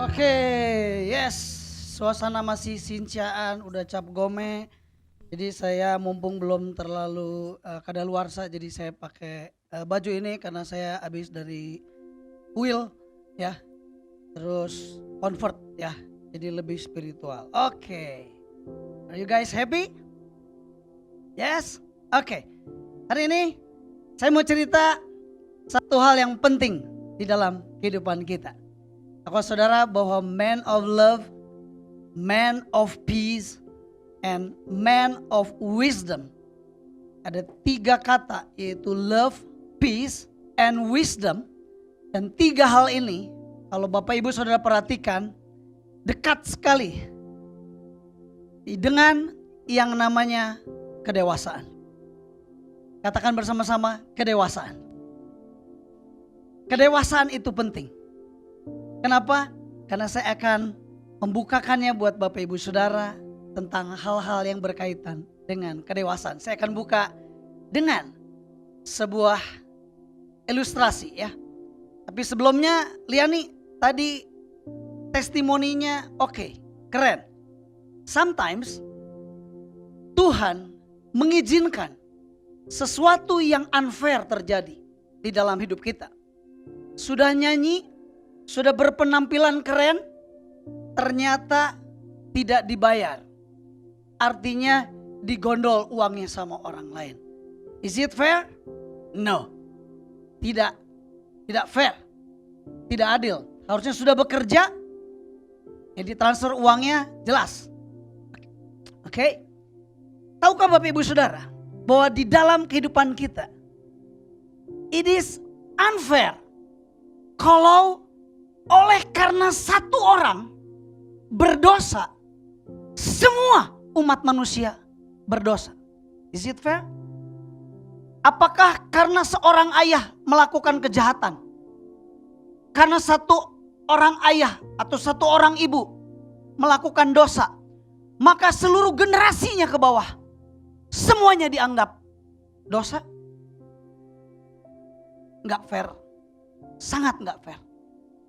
Oke, yes. Suasana masih sinciaan, udah cap gome. Jadi saya mumpung belum terlalu kadaluarsa, jadi saya pakai baju ini karena saya habis dari kuil ya. Terus convert ya. Jadi lebih spiritual. Oke. Are you guys happy? Yes? Oke. Hari ini saya mau cerita satu hal yang penting di dalam kehidupan kita. Aku saudara bahwa man of love, man of peace, and man of wisdom. Ada 3 kata yaitu love, peace, and wisdom. Dan 3 hal ini kalau Bapak Ibu Saudara perhatikan dekat sekali dengan yang namanya kedewasaan. Katakan bersama-sama kedewasaan. Kedewasaan itu penting. Kenapa? Karena saya akan membukakannya buat Bapak Ibu Saudara tentang hal-hal yang berkaitan dengan kedewasaan. Saya akan buka dengan sebuah ilustrasi ya. Tapi sebelumnya Liani tadi testimoninya oke, keren. Sometimes Tuhan mengizinkan sesuatu yang unfair terjadi di dalam hidup kita. Sudah nyanyi, sudah berpenampilan keren, ternyata tidak dibayar. Artinya digondol uangnya sama orang lain. Is it fair? No. Tidak fair. Tidak adil. Harusnya sudah bekerja, ya ditransfer uangnya jelas. Oke. Tahukah Bapak Ibu Saudara bahwa di dalam kehidupan kita it is unfair kalau oleh karena satu orang berdosa, semua umat manusia berdosa. Is it fair? Apakah karena seorang ayah melakukan kejahatan, karena satu orang ayah atau satu orang ibu melakukan dosa, maka seluruh generasinya ke bawah semuanya dianggap dosa? Enggak fair. Sangat enggak fair.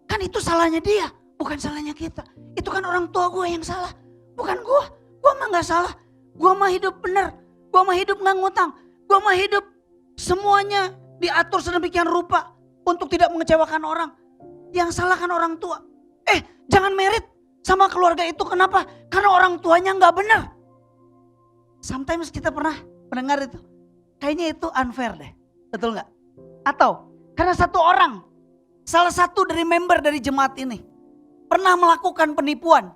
Kan itu salahnya dia, bukan salahnya kita. Itu kan orang tua gue yang salah, bukan gue. Gue mah gak salah. Gue mah hidup benar. Gue mah hidup gak ngutang. Gue mah hidup semuanya diatur sedemikian rupa untuk tidak mengecewakan orang. Yang salah kan orang tua. Jangan merit sama keluarga itu. Kenapa? Karena orang tuanya gak benar. Sometimes kita pernah mendengar itu. Kayaknya itu unfair deh. Betul gak? Atau karena satu orang, salah satu dari member dari jemaat ini pernah melakukan penipuan.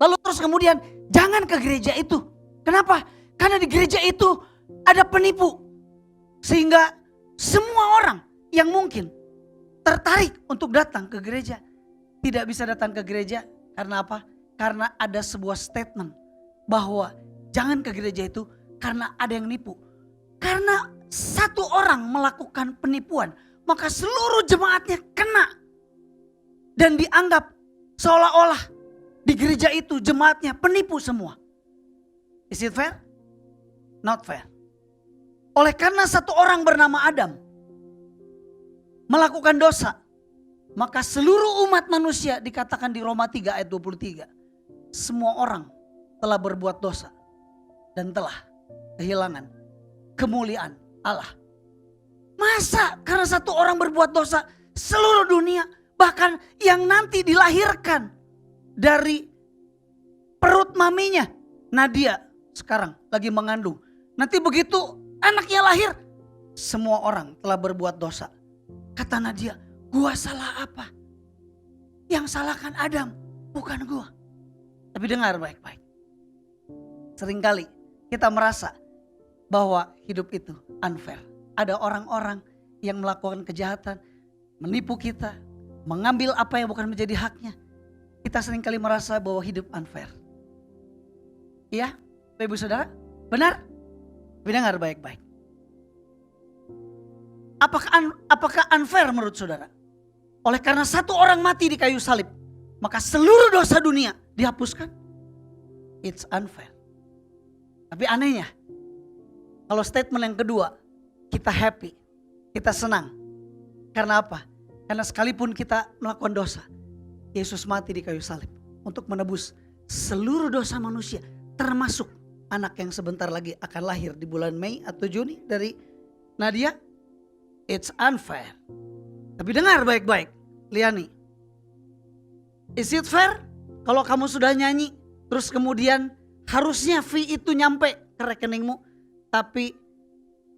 Lalu terus kemudian jangan ke gereja itu. Kenapa? Karena di gereja itu ada penipu. Sehingga semua orang yang mungkin tertarik untuk datang ke gereja tidak bisa datang ke gereja. Karena apa? Karena ada sebuah statement bahwa jangan ke gereja itu karena ada yang nipu. Karena satu orang melakukan penipuan, maka seluruh jemaatnya kena. Dan dianggap seolah-olah di gereja itu jemaatnya penipu semua. Is it fair? Not fair. Oleh karena satu orang bernama Adam melakukan dosa, maka seluruh umat manusia dikatakan di Roma 3 ayat 23. Semua orang telah berbuat dosa dan telah kehilangan kemuliaan Allah. Masa karena satu orang berbuat dosa seluruh dunia, bahkan yang nanti dilahirkan dari perut maminya, Nadia sekarang lagi mengandung. Nanti begitu anaknya lahir, semua orang telah berbuat dosa. Kata Nadia, gua salah apa? Yang salah kan Adam, bukan gua. Tapi dengar baik-baik. Seringkali kita merasa bahwa hidup itu unfair. Ada orang-orang yang melakukan kejahatan, menipu kita, mengambil apa yang bukan menjadi haknya. Kita seringkali merasa bahwa hidup unfair. Iya, Bapak Ibu Saudara? Benar? Dengar baik-baik. Apakah unfair menurut saudara? Oleh karena satu orang mati di kayu salib, maka seluruh dosa dunia dihapuskan? It's unfair. Tapi anehnya, kalau statement yang kedua, kita happy, kita senang. Karena apa? Karena sekalipun kita melakukan dosa, Yesus mati di kayu salib untuk menebus seluruh dosa manusia, termasuk anak yang sebentar lagi akan lahir di bulan Mei atau Juni dari Nadia. It's unfair. Tapi dengar baik-baik, Liani. Is it fair kalau kamu sudah nyanyi, terus kemudian harusnya fee itu nyampe ke rekeningmu, tapi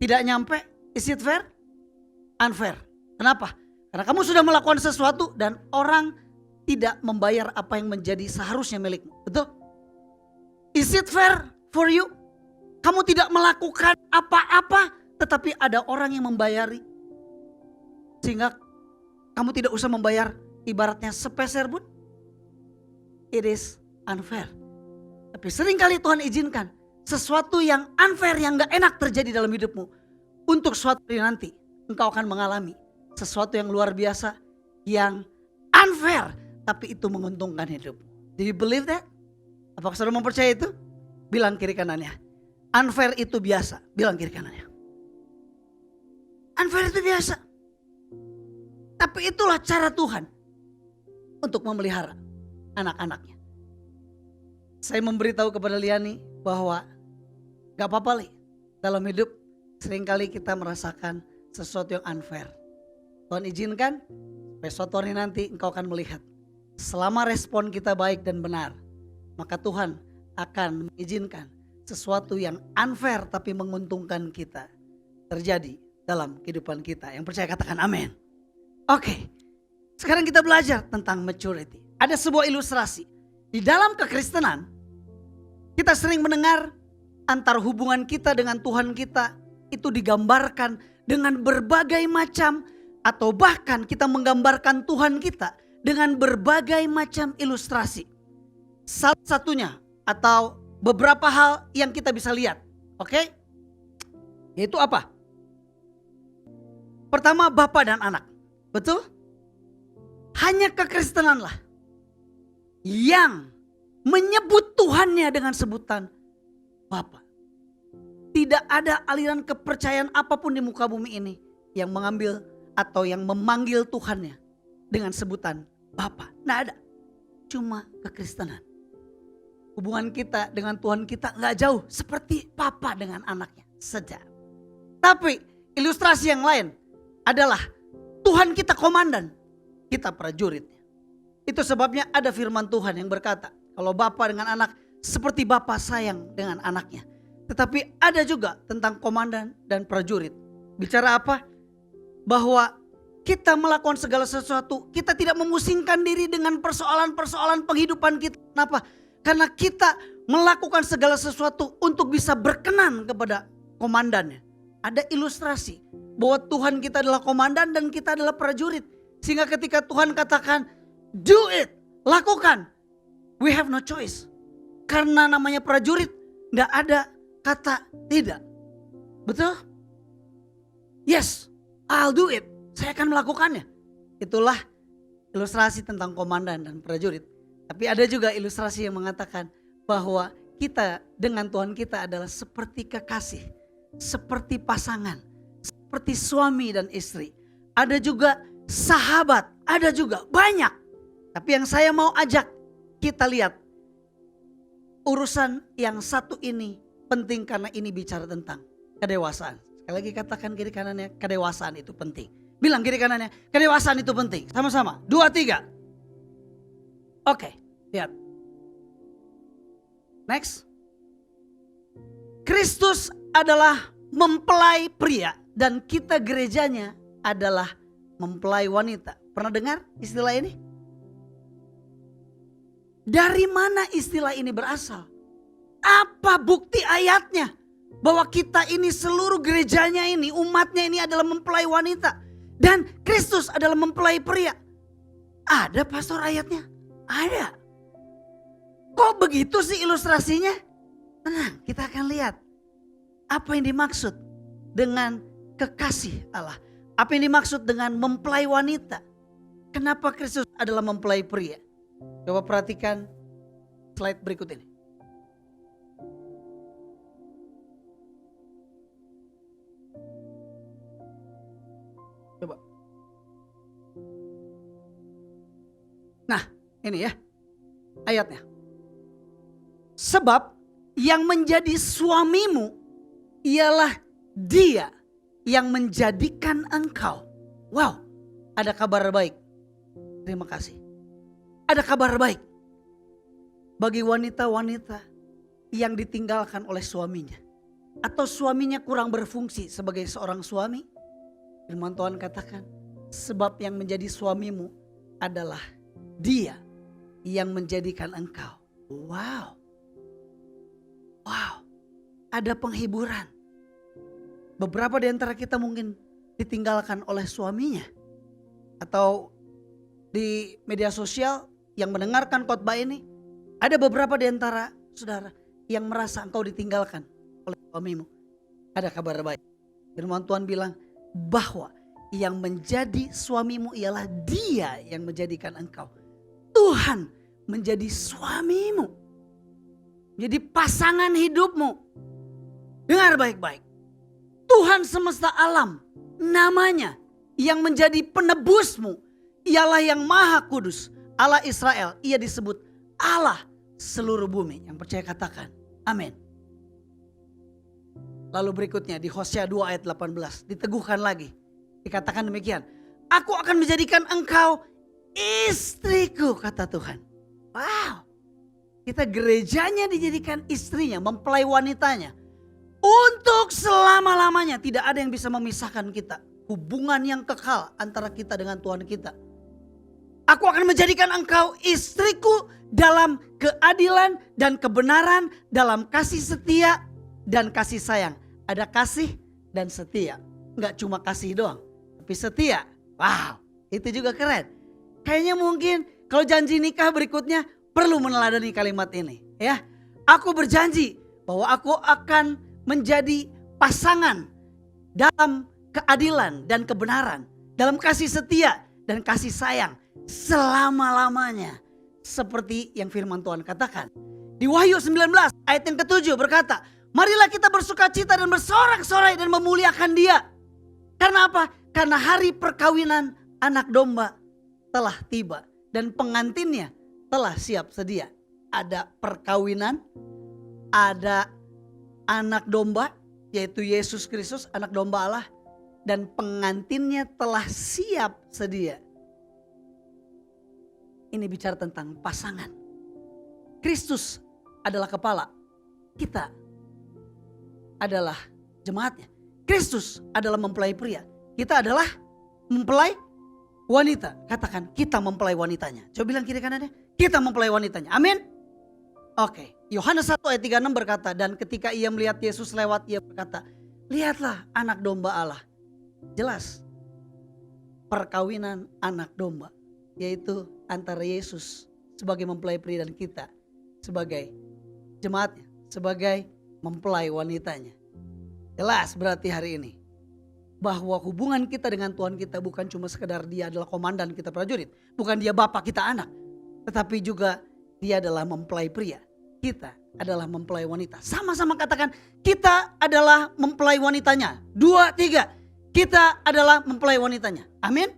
tidak nyampe? Is it fair? Unfair. Kenapa? Karena kamu sudah melakukan sesuatu dan orang tidak membayar apa yang menjadi seharusnya milikmu. Betul? Is it fair for you? Kamu tidak melakukan apa-apa, tetapi ada orang yang membayari. Sehingga kamu tidak usah membayar ibaratnya sepeser pun. It is unfair. Tapi seringkali Tuhan izinkan sesuatu yang unfair, yang gak enak terjadi dalam hidupmu. Untuk suatu hari nanti engkau akan mengalami sesuatu yang luar biasa, yang unfair, tapi itu menguntungkan hidupmu. Do you believe that? Apakah saudara mempercayai itu? Bilang kiri kanannya, unfair itu biasa. Bilang kiri kanannya, unfair itu biasa. Tapi itulah cara Tuhan untuk memelihara anak-anaknya. Saya memberitahu kepada Liani bahwa gak apa-apa, Li, dalam hidup seringkali kita merasakan sesuatu yang unfair. Tuhan izinkan supaya suatu hari nanti engkau akan melihat, selama respon kita baik dan benar, maka Tuhan akan mengizinkan sesuatu yang unfair tapi menguntungkan kita terjadi dalam kehidupan kita. Yang percaya katakan amin. Oke, sekarang kita belajar tentang maturity. Ada sebuah ilustrasi. Di dalam kekristenan, kita sering mendengar antara hubungan kita dengan Tuhan kita itu digambarkan dengan berbagai macam, atau bahkan kita menggambarkan Tuhan kita dengan berbagai macam ilustrasi. Salah satunya atau beberapa hal yang kita bisa lihat, oke? Yaitu apa? Pertama, Bapa dan anak. Betul? Hanya kekristenanlah yang menyebut Tuhannya dengan sebutan Bapa. Tidak ada aliran kepercayaan apapun di muka bumi ini yang mengambil atau yang memanggil Tuhannya dengan sebutan Bapa. Nggak ada. Cuma kekristenan. Hubungan kita dengan Tuhan kita nggak jauh seperti Papa dengan anaknya saja. Tapi ilustrasi yang lain adalah Tuhan kita komandan, kita prajuritnya. Itu sebabnya ada firman Tuhan yang berkata, kalau Bapa dengan anak seperti Bapa sayang dengan anaknya. Tetapi ada juga tentang komandan dan prajurit. Bicara apa? Bahwa kita melakukan segala sesuatu, kita tidak memusingkan diri dengan persoalan-persoalan penghidupan kita. Kenapa? Karena kita melakukan segala sesuatu untuk bisa berkenan kepada komandannya. Ada ilustrasi bahwa Tuhan kita adalah komandan dan kita adalah prajurit. Sehingga ketika Tuhan katakan, do it, lakukan, we have no choice. Karena namanya prajurit, gak ada kata tidak. Betul? Yes, I'll do it. Saya akan melakukannya. Itulah ilustrasi tentang komandan dan prajurit. Tapi ada juga ilustrasi yang mengatakan bahwa kita dengan Tuhan kita adalah seperti kekasih, seperti pasangan, seperti suami dan istri. Ada juga sahabat, ada juga banyak. Tapi yang saya mau ajak kita lihat, urusan yang satu ini penting karena ini bicara tentang kedewasaan. Sekali lagi katakan kiri kanannya, kedewasaan itu penting. Bilang kiri kanannya, kedewasaan itu penting. Sama-sama, 2, 3. Oke, lihat. Next. Kristus adalah mempelai pria dan kita gerejanya adalah mempelai wanita. Pernah dengar istilah ini? Dari mana istilah ini berasal? Apa bukti ayatnya? Bahwa kita ini seluruh gerejanya ini, umatnya ini adalah mempelai wanita. Dan Kristus adalah mempelai pria. Ada pastor ayatnya? Ada. Kok begitu sih ilustrasinya? Tenang, kita akan lihat. Apa yang dimaksud dengan kekasih Allah? Apa yang dimaksud dengan mempelai wanita? Kenapa Kristus adalah mempelai pria? Coba perhatikan slide berikut ini. Coba. Nah, Ini ya ayatnya. Sebab yang menjadi suamimu ialah dia yang menjadikan engkau. Wow, ada kabar baik. Terima kasih. Ada kabar baik bagi wanita-wanita yang ditinggalkan oleh suaminya. Atau suaminya kurang berfungsi sebagai seorang suami. Firman Tuhan katakan, sebab yang menjadi suamimu adalah dia yang menjadikan engkau. Wow. Wow, ada penghiburan. Beberapa di antara kita mungkin ditinggalkan oleh suaminya. Atau di media sosial yang mendengarkan khotbah ini, ada beberapa di antara saudara yang merasa engkau ditinggalkan oleh suamimu. Ada kabar baik. Firman Tuhan bilang bahwa yang menjadi suamimu ialah dia yang menjadikan engkau. Tuhan menjadi suamimu. Jadi pasangan hidupmu. Dengar baik-baik. Tuhan semesta alam namanya yang menjadi penebusmu ialah yang maha kudus. Allah Israel, ia disebut Allah seluruh bumi. Yang percaya katakan amin. Lalu berikutnya di Hosea 2 ayat 18 diteguhkan lagi. Dikatakan demikian. Aku akan menjadikan engkau istriku, kata Tuhan. Wow. Kita gerejanya dijadikan istrinya, mempelai wanitanya. Untuk selama-lamanya tidak ada yang bisa memisahkan kita. Hubungan yang kekal antara kita dengan Tuhan kita. Aku akan menjadikan engkau istriku dalam keadilan dan kebenaran, dalam kasih setia dan kasih sayang. Ada kasih dan setia. Enggak cuma kasih doang, tapi setia. Wow, itu juga keren. Kayaknya mungkin kalau janji nikah berikutnya perlu meneladani kalimat ini, ya. Aku berjanji bahwa aku akan menjadi pasangan dalam keadilan dan kebenaran, dalam kasih setia dan kasih sayang selama-lamanya. Seperti yang firman Tuhan katakan. Di Wahyu 19 ayat yang ke-7 berkata, marilah kita bersukacita dan bersorak-sorai dan memuliakan Dia. Karena apa? Karena hari perkawinan anak domba telah tiba dan pengantinnya telah siap sedia. Ada perkawinan, ada anak domba yaitu Yesus Kristus, anak domba Allah, dan pengantinnya telah siap sedia. Ini bicara tentang pasangan. Kristus adalah kepala, kita adalah jemaatnya. Kristus adalah mempelai pria, kita adalah mempelai wanita. Katakan, kita mempelai wanitanya. Coba bilang kiri kanannya, kita mempelai wanitanya. Amin. Oke, Yohanes 1 ayat 36 berkata, dan ketika ia melihat Yesus lewat, ia berkata, lihatlah anak domba Allah. Jelas, perkawinan anak domba, yaitu antara Yesus sebagai mempelai pria dan kita sebagai jemaatnya, sebagai mempelai wanitanya. Jelas berarti hari ini bahwa hubungan kita dengan Tuhan kita bukan cuma sekedar dia adalah komandan kita prajurit, bukan dia bapak kita anak, tetapi juga dia adalah mempelai pria, kita adalah mempelai wanita. Sama-sama katakan, kita adalah mempelai wanitanya. 2, 3, kita adalah mempelai wanitanya. Amin.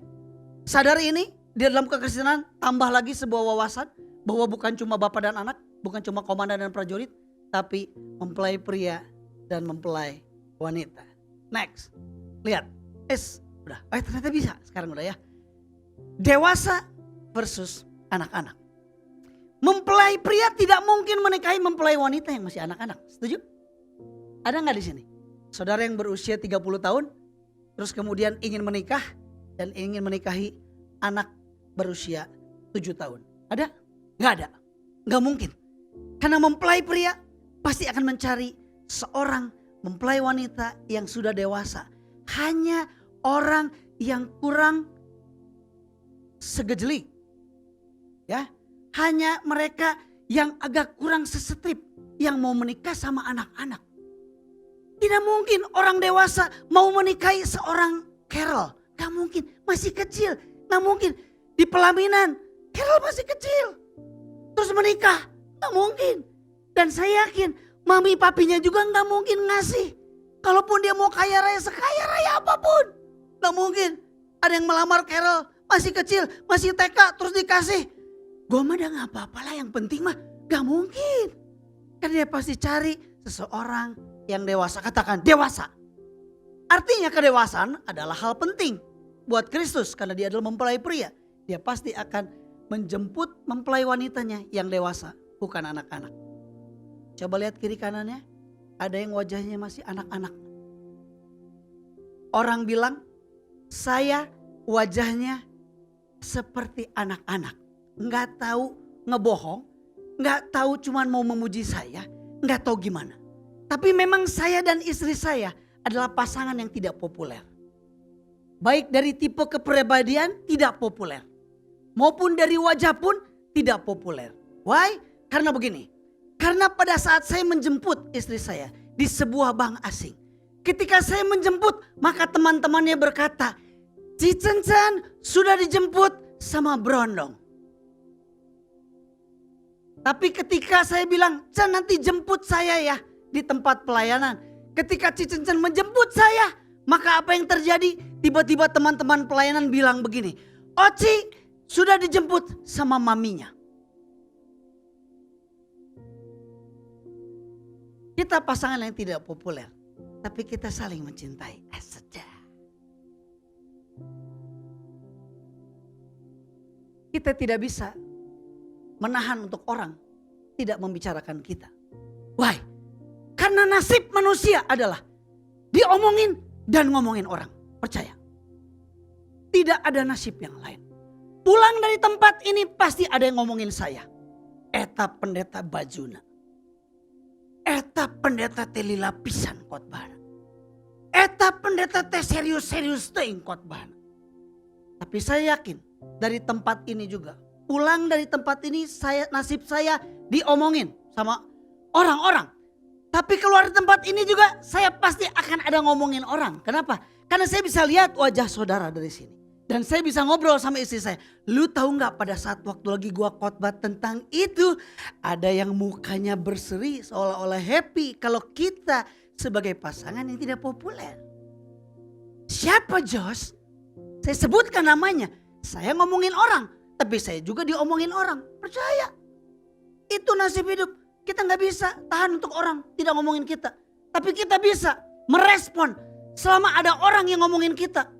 Sadari ini, di dalam kekristenan tambah lagi sebuah wawasan bahwa bukan cuma bapak dan anak, bukan cuma komandan dan prajurit, tapi mempelai pria dan mempelai wanita. Next. Lihat, udah, ternyata bisa sekarang udah ya. Dewasa versus anak-anak. Mempelai pria tidak mungkin menikahi mempelai wanita yang masih anak-anak. Setuju? Ada nggak di sini? Saudara yang berusia 30 tahun, terus kemudian ingin menikah dan ingin menikahi anak berusia 7 tahun. Ada? Nggak ada. Nggak mungkin. Karena mempelai pria pasti akan mencari seorang mempelai wanita yang sudah dewasa. Hanya orang yang kurang segejelik. Ya, hanya mereka yang agak kurang sesetrip yang mau menikah sama anak-anak. Tidak mungkin orang dewasa mau menikahi seorang Carol. Gak mungkin, masih kecil. Gak mungkin, di pelaminan Carol masih kecil. Terus menikah, gak mungkin. Dan saya yakin mami papinya juga gak mungkin ngasih. Kalaupun dia mau kaya raya, sekaya raya apapun. Gak mungkin ada yang melamar Carol masih kecil, masih TK terus dikasih Gue mah udah gak apa-apa lah, yang penting mah gak mungkin. Karena dia pasti cari seseorang yang dewasa. Katakan dewasa. Artinya kedewasaan adalah hal penting buat Kristus karena dia adalah mempelai pria. Dia pasti akan menjemput mempelai wanitanya yang dewasa, bukan anak-anak. Coba lihat kiri kanannya, ada yang wajahnya masih anak-anak. Orang bilang, saya wajahnya seperti anak-anak. Nggak tahu ngebohong, nggak tahu cuman mau memuji saya, nggak tahu gimana. Tapi memang saya dan istri saya adalah pasangan yang tidak populer. Baik dari tipe kepribadian tidak populer. Maupun dari wajah pun tidak populer. Why? Karena begini. Karena pada saat saya menjemput istri saya di sebuah bank asing. Ketika saya menjemput, maka teman-temannya berkata, Ci Cencan sudah dijemput sama Brondong. Tapi ketika saya bilang, Cen nanti jemput saya ya di tempat pelayanan. Ketika Ci Cencan menjemput saya, maka apa yang terjadi? Tiba-tiba teman-teman pelayanan bilang begini, Ci sudah dijemput sama maminya. Kita pasangan yang tidak populer, tapi kita saling mencintai. Kita tidak bisa menahan untuk orang tidak membicarakan kita. Why? Karena nasib manusia adalah diomongin dan ngomongin orang. Percaya. Tidak ada nasib yang lain. Pulang dari tempat ini pasti ada yang ngomongin saya. Eta pendeta bajuna. Eta pendeta teh lapisan khotbah. Eta pendeta teh serius-serius teuing khotbah. Tapi saya yakin dari tempat ini juga. Pulang dari tempat ini nasib saya diomongin sama orang-orang. Tapi keluar dari tempat ini juga saya pasti akan ada ngomongin orang. Kenapa? Karena saya bisa lihat wajah saudara dari sini. Dan saya bisa ngobrol sama istri saya. Lu tahu nggak pada saat waktu lagi gua khotbah tentang itu. Ada yang mukanya berseri seolah-olah happy. Kalau kita sebagai pasangan yang tidak populer. Siapa Jos? Saya sebutkan namanya. Saya ngomongin orang. Tapi saya juga diomongin orang. Percaya. Itu nasib hidup. Kita gak bisa tahan untuk orang tidak ngomongin kita. Tapi kita bisa merespon selama ada orang yang ngomongin kita.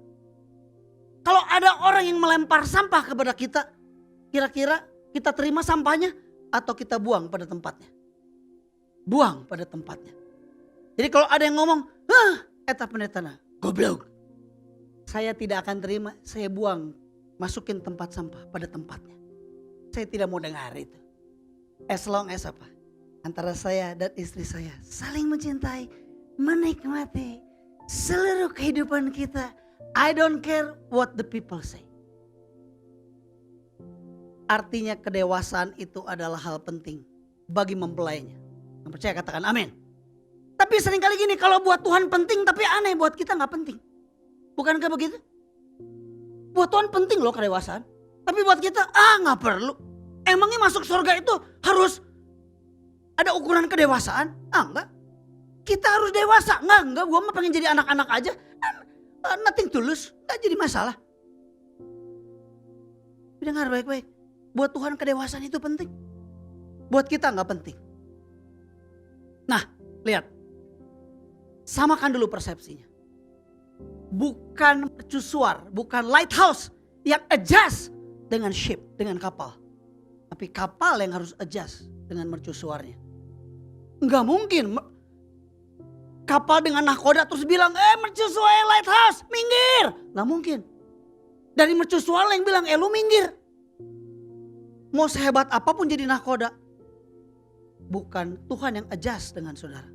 Kalau ada orang yang melempar sampah kepada kita. Kira-kira kita terima sampahnya atau kita buang pada tempatnya. Buang pada tempatnya. Jadi kalau ada yang ngomong, eta pendetana, goblok. Saya tidak akan terima, saya buang. Masukin tempat sampah pada tempatnya. Saya tidak mau dengar itu. As long as apa? Antara saya dan istri saya saling mencintai, menikmati seluruh kehidupan kita. I don't care what the people say. Artinya kedewasaan itu adalah hal penting bagi mempelainya. Yang percaya katakan amin. Tapi seringkali gini, kalau buat Tuhan penting tapi aneh, buat kita gak penting. Bukankah begitu? Buat Tuhan penting loh kedewasaan. Tapi buat kita gak perlu. Emangnya masuk surga itu harus ada ukuran kedewasaan? Enggak. Kita harus dewasa. Enggak. Gue mah pengen jadi anak-anak aja. Nothing tulus. Gak jadi masalah. Dengar baik-baik. Buat Tuhan kedewasaan itu penting. Buat kita gak penting. Nah, lihat. Samakan dulu persepsinya. Bukan mercusuar, bukan lighthouse yang adjust dengan ship, dengan kapal. Tapi kapal yang harus adjust dengan mercusuarnya. Enggak mungkin kapal dengan nahkoda terus bilang, mercusuar lighthouse, minggir. Enggak mungkin. Dari mercusuar yang bilang, lu minggir. Mau sehebat apapun jadi nahkoda. Bukan Tuhan yang adjust dengan saudara.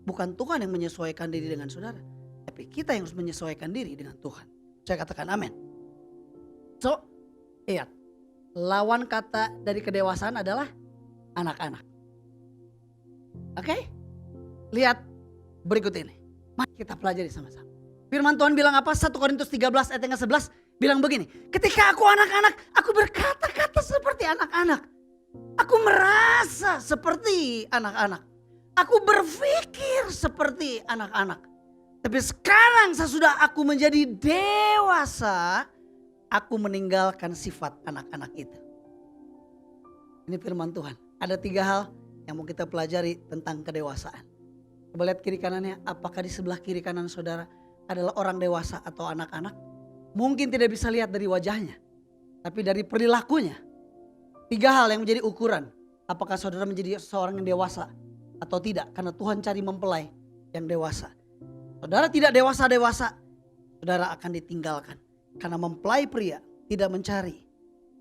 Bukan Tuhan yang menyesuaikan diri dengan saudara. Tapi kita yang harus menyesuaikan diri dengan Tuhan. Saya katakan amin. So, lihat. Lawan kata dari kedewasaan adalah anak-anak. Oke? Lihat berikut ini. Mari kita pelajari sama-sama. Firman Tuhan bilang apa? 1 Korintus 13 ayat yang ke-11 bilang begini. Ketika aku anak-anak, aku berkata-kata seperti anak-anak. Aku merasa seperti anak-anak. Aku berpikir seperti anak-anak. Tapi sekarang sesudah aku menjadi dewasa, aku meninggalkan sifat anak-anak itu. Ini firman Tuhan. Ada 3 hal yang mau kita pelajari tentang kedewasaan. Coba lihat kiri kanannya, apakah di sebelah kiri kanan saudara adalah orang dewasa atau anak-anak? Mungkin tidak bisa lihat dari wajahnya, tapi dari perilakunya. 3 hal yang menjadi ukuran apakah saudara menjadi seorang yang dewasa atau tidak. Karena Tuhan cari mempelai yang dewasa. Saudara tidak dewasa-dewasa, saudara akan ditinggalkan. Karena mempelai pria tidak mencari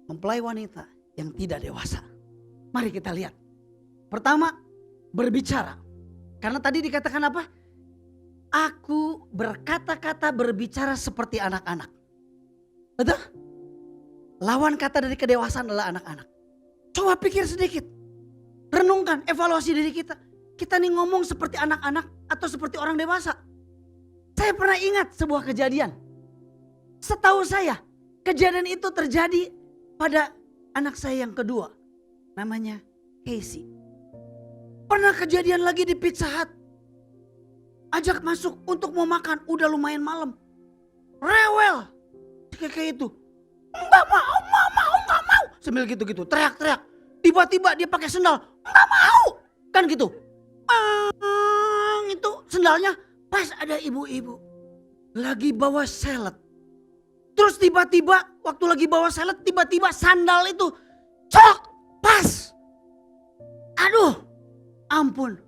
mempelai wanita yang tidak dewasa. Mari kita lihat. Pertama, berbicara. Karena tadi dikatakan apa? Aku berkata-kata berbicara seperti anak-anak. Betul? Lawan kata dari kedewasaan adalah anak-anak. Coba pikir sedikit. Renungkan, evaluasi diri kita. Kita nih ngomong seperti anak-anak atau seperti orang dewasa. Saya pernah ingat sebuah kejadian. Setahu saya, kejadian itu terjadi pada anak saya yang kedua. Namanya Casey. Pernah kejadian lagi di Pizza Hut. Ajak masuk untuk mau makan, udah lumayan malam. Rewel. Kayak itu. Enggak mau. Sambil gitu-gitu, teriak-teriak. Tiba-tiba dia pakai sendal. Enggak mau. Kan gitu. Itu sendalnya pas ada ibu-ibu. Lagi bawa salad. Terus tiba-tiba waktu lagi bawa salad, tiba-tiba sandal itu cok pas. Aduh, ampun.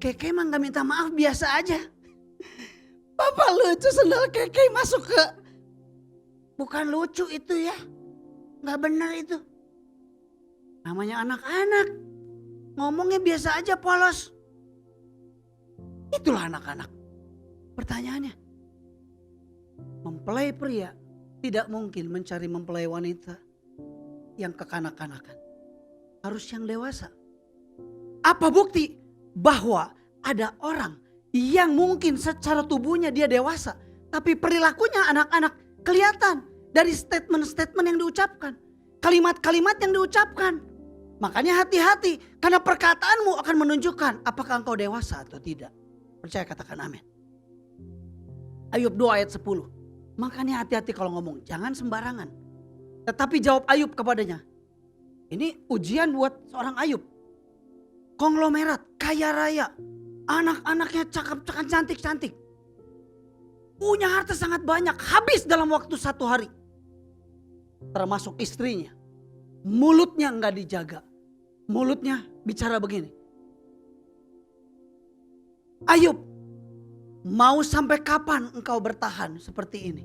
Keke emang gak minta maaf, biasa aja. Bapak lucu sendal Keke masuk ke. Bukan lucu itu ya. Gak benar itu. Namanya anak-anak. Ngomongnya biasa aja polos. Itulah anak-anak. Pertanyaannya. Mempelai pria tidak mungkin mencari mempelai wanita yang kekanak-kanakan. Harus yang dewasa. Apa bukti bahwa ada orang yang mungkin secara tubuhnya dia dewasa, tapi perilakunya anak-anak kelihatan dari statement-statement yang diucapkan, kalimat-kalimat yang diucapkan. Makanya hati-hati karena perkataanmu akan menunjukkan apakah engkau dewasa atau tidak. Percaya katakan amin. Ayub 2 ayat 10. Makanya hati-hati kalau ngomong, jangan sembarangan. Tetapi jawab Ayub kepadanya. Ini ujian buat seorang Ayub. Konglomerat, kaya raya, anak-anaknya cakep-cakep, cantik-cantik. Punya harta sangat banyak, habis dalam waktu 1 hari. Termasuk istrinya. Mulutnya enggak dijaga. Mulutnya bicara begini. Ayub, mau sampai kapan engkau bertahan seperti ini?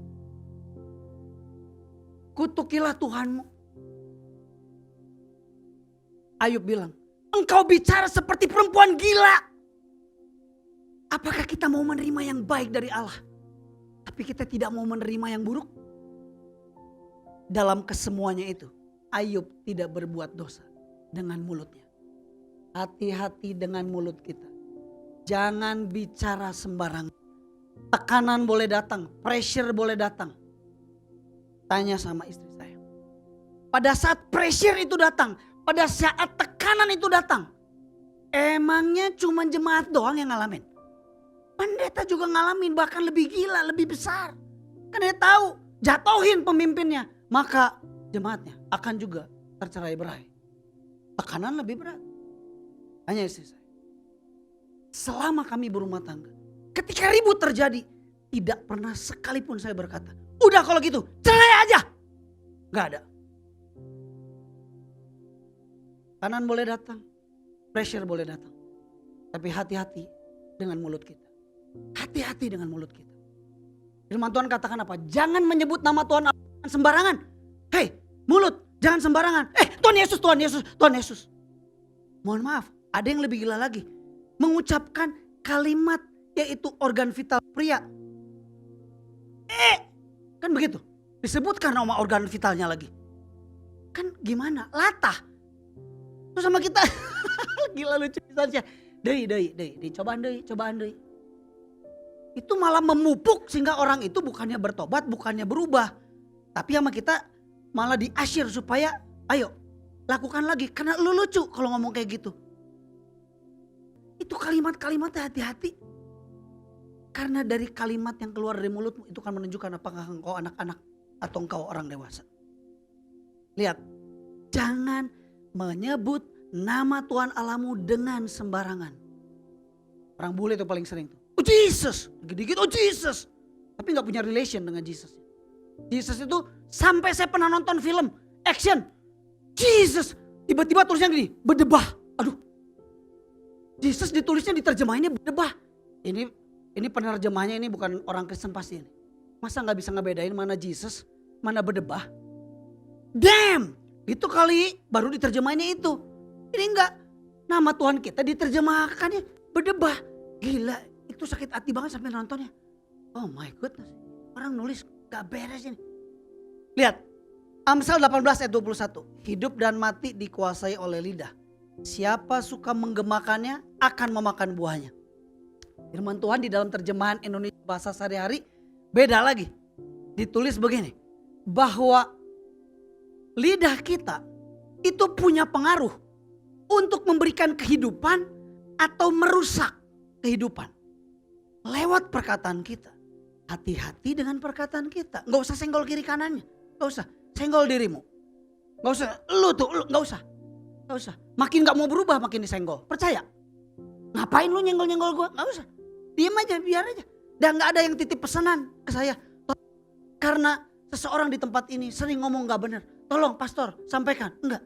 Kutukilah Tuhanmu. Ayub bilang, engkau bicara seperti perempuan gila. Apakah kita mau menerima yang baik dari Allah, tapi kita tidak mau menerima yang buruk? Dalam kesemuanya itu, Ayub tidak berbuat dosa dengan mulutnya. Hati-hati dengan mulut kita. Jangan bicara sembarangan. Tekanan boleh datang, pressure boleh datang. Tanya sama istri saya. Pada saat pressure itu datang, pada saat tekanan itu datang, emangnya cuma jemaat doang yang ngalamin? Pendeta juga ngalamin, bahkan lebih gila, lebih besar. Karena dia tahu, jatuhin pemimpinnya, maka jemaatnya akan juga tercerai berai. Tekanan lebih berat. Tanya istri saya. Selama kami berumah tangga, ketika ribut terjadi, tidak pernah sekalipun saya berkata, udah kalau gitu cerai aja. Gak ada. Kanan boleh datang, pressure boleh datang. Tapi hati-hati dengan mulut kita. Hati-hati dengan mulut kita. Firman Tuhan katakan apa? Jangan menyebut nama Tuhan sembarangan. Hei mulut, jangan sembarangan. Tuhan Yesus, Tuhan Yesus, Tuhan Yesus. Mohon maaf, ada yang lebih gila lagi. Mengucapkan kalimat yaitu organ vital pria. Kan begitu. Disebutkan nama organ vitalnya lagi. Kan gimana? Latah. Terus sama kita. Gila lucu saja. Dei, cobaan dei. Itu malah memupuk sehingga orang itu bukannya bertobat, bukannya berubah. Tapi sama kita malah diasyir supaya ayo lakukan lagi. Karena lu lucu kalau ngomong kayak gitu. Itu kalimat-kalimatnya hati-hati. Karena dari kalimat yang keluar dari mulutmu itu kan menunjukkan apakah engkau anak-anak atau engkau orang dewasa. Lihat, Jangan menyebut nama Tuhan Allahmu dengan sembarangan. Orang bule itu paling sering tuh. Oh Jesus, dikit-dikit oh Jesus. Tapi gak punya relation dengan Jesus. Jesus itu sampai saya pernah nonton film action. Jesus, tiba-tiba tulisnya gini, berdebah. Aduh. Jesus ditulisnya diterjemahinnya berdebah. Ini penerjemahnya ini bukan orang Kristen pasti ini. Masa gak bisa ngebedain mana Jesus, mana berdebah? Damn, itu kali baru diterjemahinnya itu. Ini enggak, nama Tuhan kita diterjemahkannya berdebah. Gila, itu sakit hati banget sampai nontonnya. Oh my goodness, orang nulis gak beres ini. Lihat, Amsal 18 ayat 21. Hidup dan mati dikuasai oleh lidah. Siapa suka menggemakannya akan memakan buahnya. Firman Tuhan di dalam terjemahan Indonesia bahasa sehari-hari beda lagi. Ditulis begini, bahwa lidah kita itu punya pengaruh untuk memberikan kehidupan atau merusak kehidupan. Lewat perkataan kita. Hati-hati dengan perkataan kita. Gak usah senggol kiri kanannya. Gak usah. Senggol dirimu. Gak usah. Lu gak usah. Gak usah. Makin gak mau berubah makin disenggol. Percaya. Ngapain lu nyenggol-nyenggol gue? Gak usah. Diam aja, biar aja. Dan gak ada yang titip pesanan ke saya. Karena seseorang di tempat ini sering ngomong gak benar. Tolong pastor sampaikan. Enggak.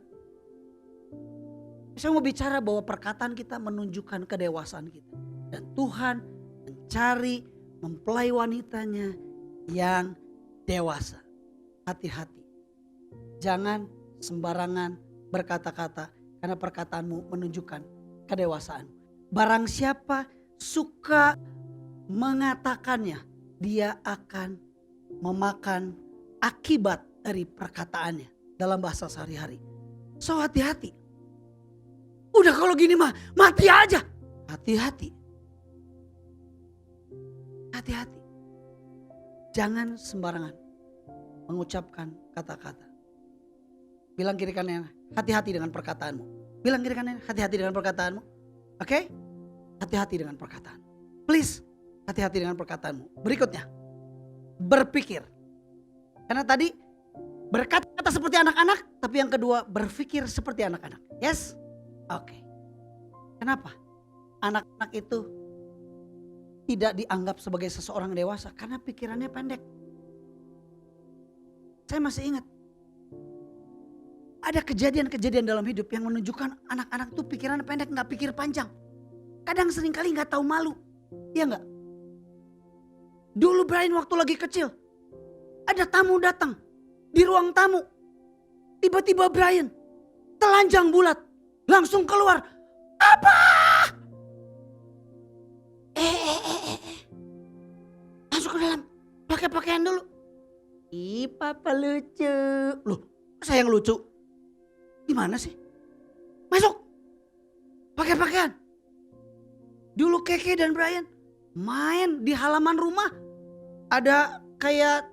Saya mau bicara bahwa perkataan kita menunjukkan kedewasaan kita. Dan Tuhan mencari mempelai wanitanya yang dewasa. Hati-hati. Jangan sembarangan berkata-kata. Karena perkataanmu menunjukkan kedewasaan. Barang siapa suka mengatakannya, dia akan memakan akibat dari perkataannya dalam bahasa sehari-hari. So hati-hati. Udah kalau gini mah mati aja. Hati-hati. Hati-hati. Jangan sembarangan mengucapkan kata-kata. Bilang kiri kanan, hati-hati dengan perkataanmu. Bilang kiri kanan, hati-hati dengan perkataanmu. Oke? Hati-hati dengan perkataan. Please, hati-hati dengan perkataanmu. Berikutnya, berpikir. Karena tadi berkata seperti anak-anak, tapi yang kedua berpikir seperti anak-anak. Yes? Oke. Kenapa? Anak-anak itu tidak dianggap sebagai seseorang dewasa karena pikirannya pendek. Saya masih ingat. Ada kejadian-kejadian dalam hidup yang menunjukkan anak-anak tuh pikirannya pendek, gak pikir panjang. Kadang seringkali gak tahu malu. Iya gak? Dulu Brian waktu lagi kecil. Ada tamu datang di ruang tamu. Tiba-tiba Brian telanjang bulat. Langsung keluar. Apa? Masuk ke dalam. Pakai pakaian dulu. Ih papa lucu. Loh saya yang lucu? Gimana sih? Masuk. Pakai pakaian. Dulu Keke dan Brian main di halaman rumah. Ada kayak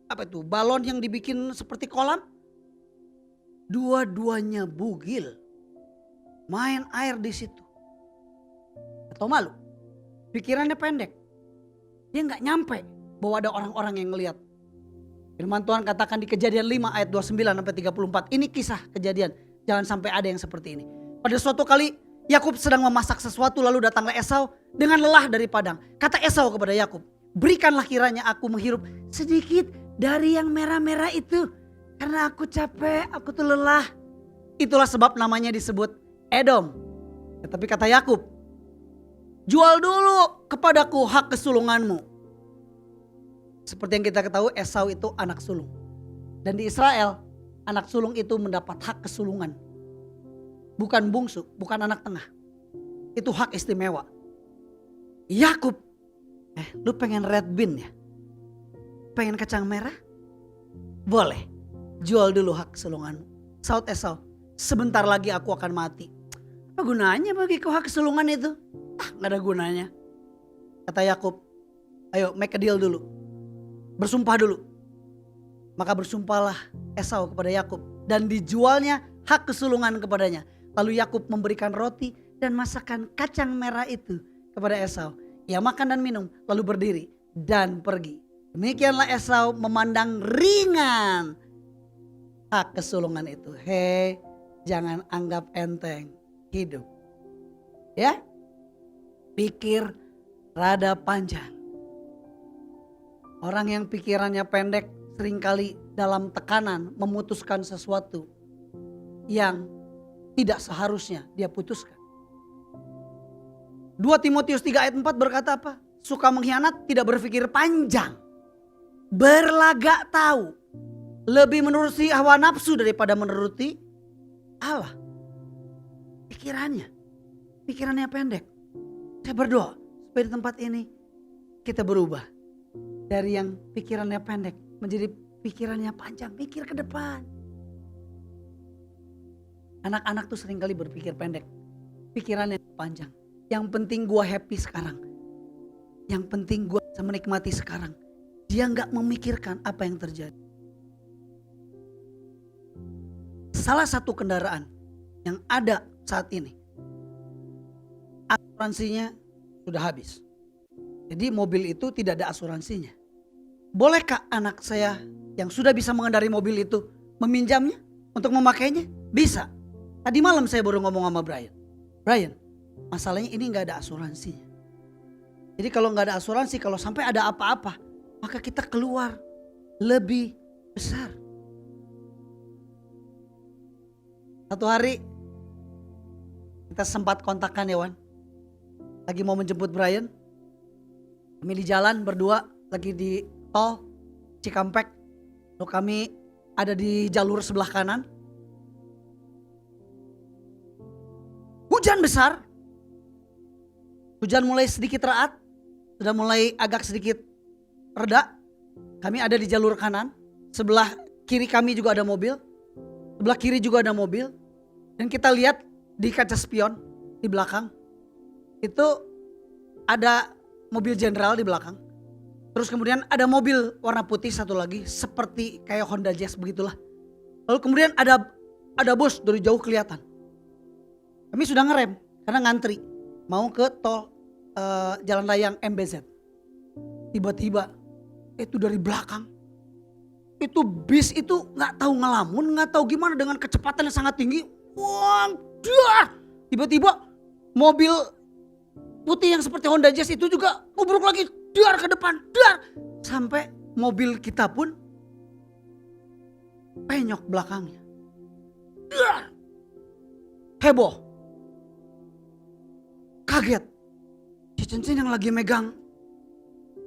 apa itu, balon yang dibikin seperti kolam. Dua-duanya bugil. Main air di situ. Atau malu? Pikirannya pendek. Dia gak nyampe bahwa ada orang-orang yang ngelihat. Firman Tuhan katakan di Kejadian 5 ayat 29-34. Ini kisah kejadian. Jangan sampai ada yang seperti ini. Pada suatu kali Yakub sedang memasak sesuatu, lalu datanglah Esau dengan lelah dari padang. Kata Esau kepada Yakub, berikanlah kiranya aku menghirup sedikit dari yang merah-merah itu. Karena aku capek, aku tuh lelah. Itulah sebab namanya disebut Edom. Tetapi kata Yakub, jual dulu kepadaku hak kesulunganmu. Seperti yang kita ketahui, Esau itu anak sulung. Dan di Israel, anak sulung itu mendapat hak kesulungan. Bukan bungsu, bukan anak tengah. Itu hak istimewa. Yakub, lu pengen red bean ya? Pengen kacang merah? Boleh, jual dulu hak kesulunganmu. Saud Esau, sebentar lagi aku akan mati. Apa gunanya bagi kau hak kesulungan itu? Gak ada gunanya. Kata Yakub, ayo make a deal dulu. Bersumpah dulu. Maka bersumpahlah Esau kepada Yakub dan dijualnya hak kesulungan kepadanya. Lalu Yakub memberikan roti dan masakan kacang merah itu kepada Esau. Ia makan dan minum lalu berdiri dan pergi. Demikianlah Esau memandang ringan hak kesulungan itu. Hei, jangan anggap enteng hidup. Ya, pikir rada panjang. Orang yang pikirannya pendek seringkali dalam tekanan memutuskan sesuatu yang tidak seharusnya dia putuskan. 2 Timotius 3 ayat 4 berkata apa? Suka mengkhianat, tidak berpikir panjang. Berlagak tahu. Lebih menuruti hawa nafsu daripada menuruti Allah. Pikirannya pendek. Saya berdoa supaya di tempat ini kita berubah. Dari yang pikirannya pendek menjadi pikirannya panjang. Pikir ke depan. Anak-anak tuh seringkali berpikir pendek. Pikirannya panjang. Yang penting gue happy sekarang. Yang penting gue bisa menikmati sekarang. Dia gak memikirkan apa yang terjadi. Salah satu kendaraan yang ada saat ini, asuransinya sudah habis. Jadi mobil itu tidak ada asuransinya. Bolehkah anak saya yang sudah bisa mengendari mobil itu meminjamnya untuk memakainya? Bisa. Tadi malam saya baru ngomong sama Brian. Brian, masalahnya ini gak ada asuransinya. Jadi kalau gak ada asuransi, kalau sampai ada apa-apa, maka kita keluar lebih besar. Satu hari kita sempat kontakkan ya Wan. Lagi mau menjemput Brian. Kami di jalan berdua lagi di tol Cikampek. Lalu kami ada di jalur sebelah kanan. Hujan besar. Hujan mulai sedikit raat. Sudah mulai agak sedikit reda. Kami ada di jalur kanan. Sebelah kiri kami juga ada mobil. Sebelah kiri juga ada mobil. Dan kita lihat di kaca spion di belakang. Itu ada mobil jenderal di belakang. Terus kemudian ada mobil warna putih satu lagi. Seperti kayak Honda Jazz begitulah. Lalu kemudian ada bus dari jauh kelihatan. Kami sudah ngerem karena ngantri. Mau ke tol Jalan Layang MBZ. Tiba-tiba itu dari belakang. Itu bis itu gak tahu ngelamun, gak tahu gimana dengan kecepatan yang sangat tinggi. Wah, dar! Tiba-tiba mobil putih yang seperti Honda Jazz itu juga nubruk lagi, dar ke depan, dar. Sampai mobil kita pun penyok belakangnya. Dar! Heboh. Kaget. Si Cincin yang lagi megang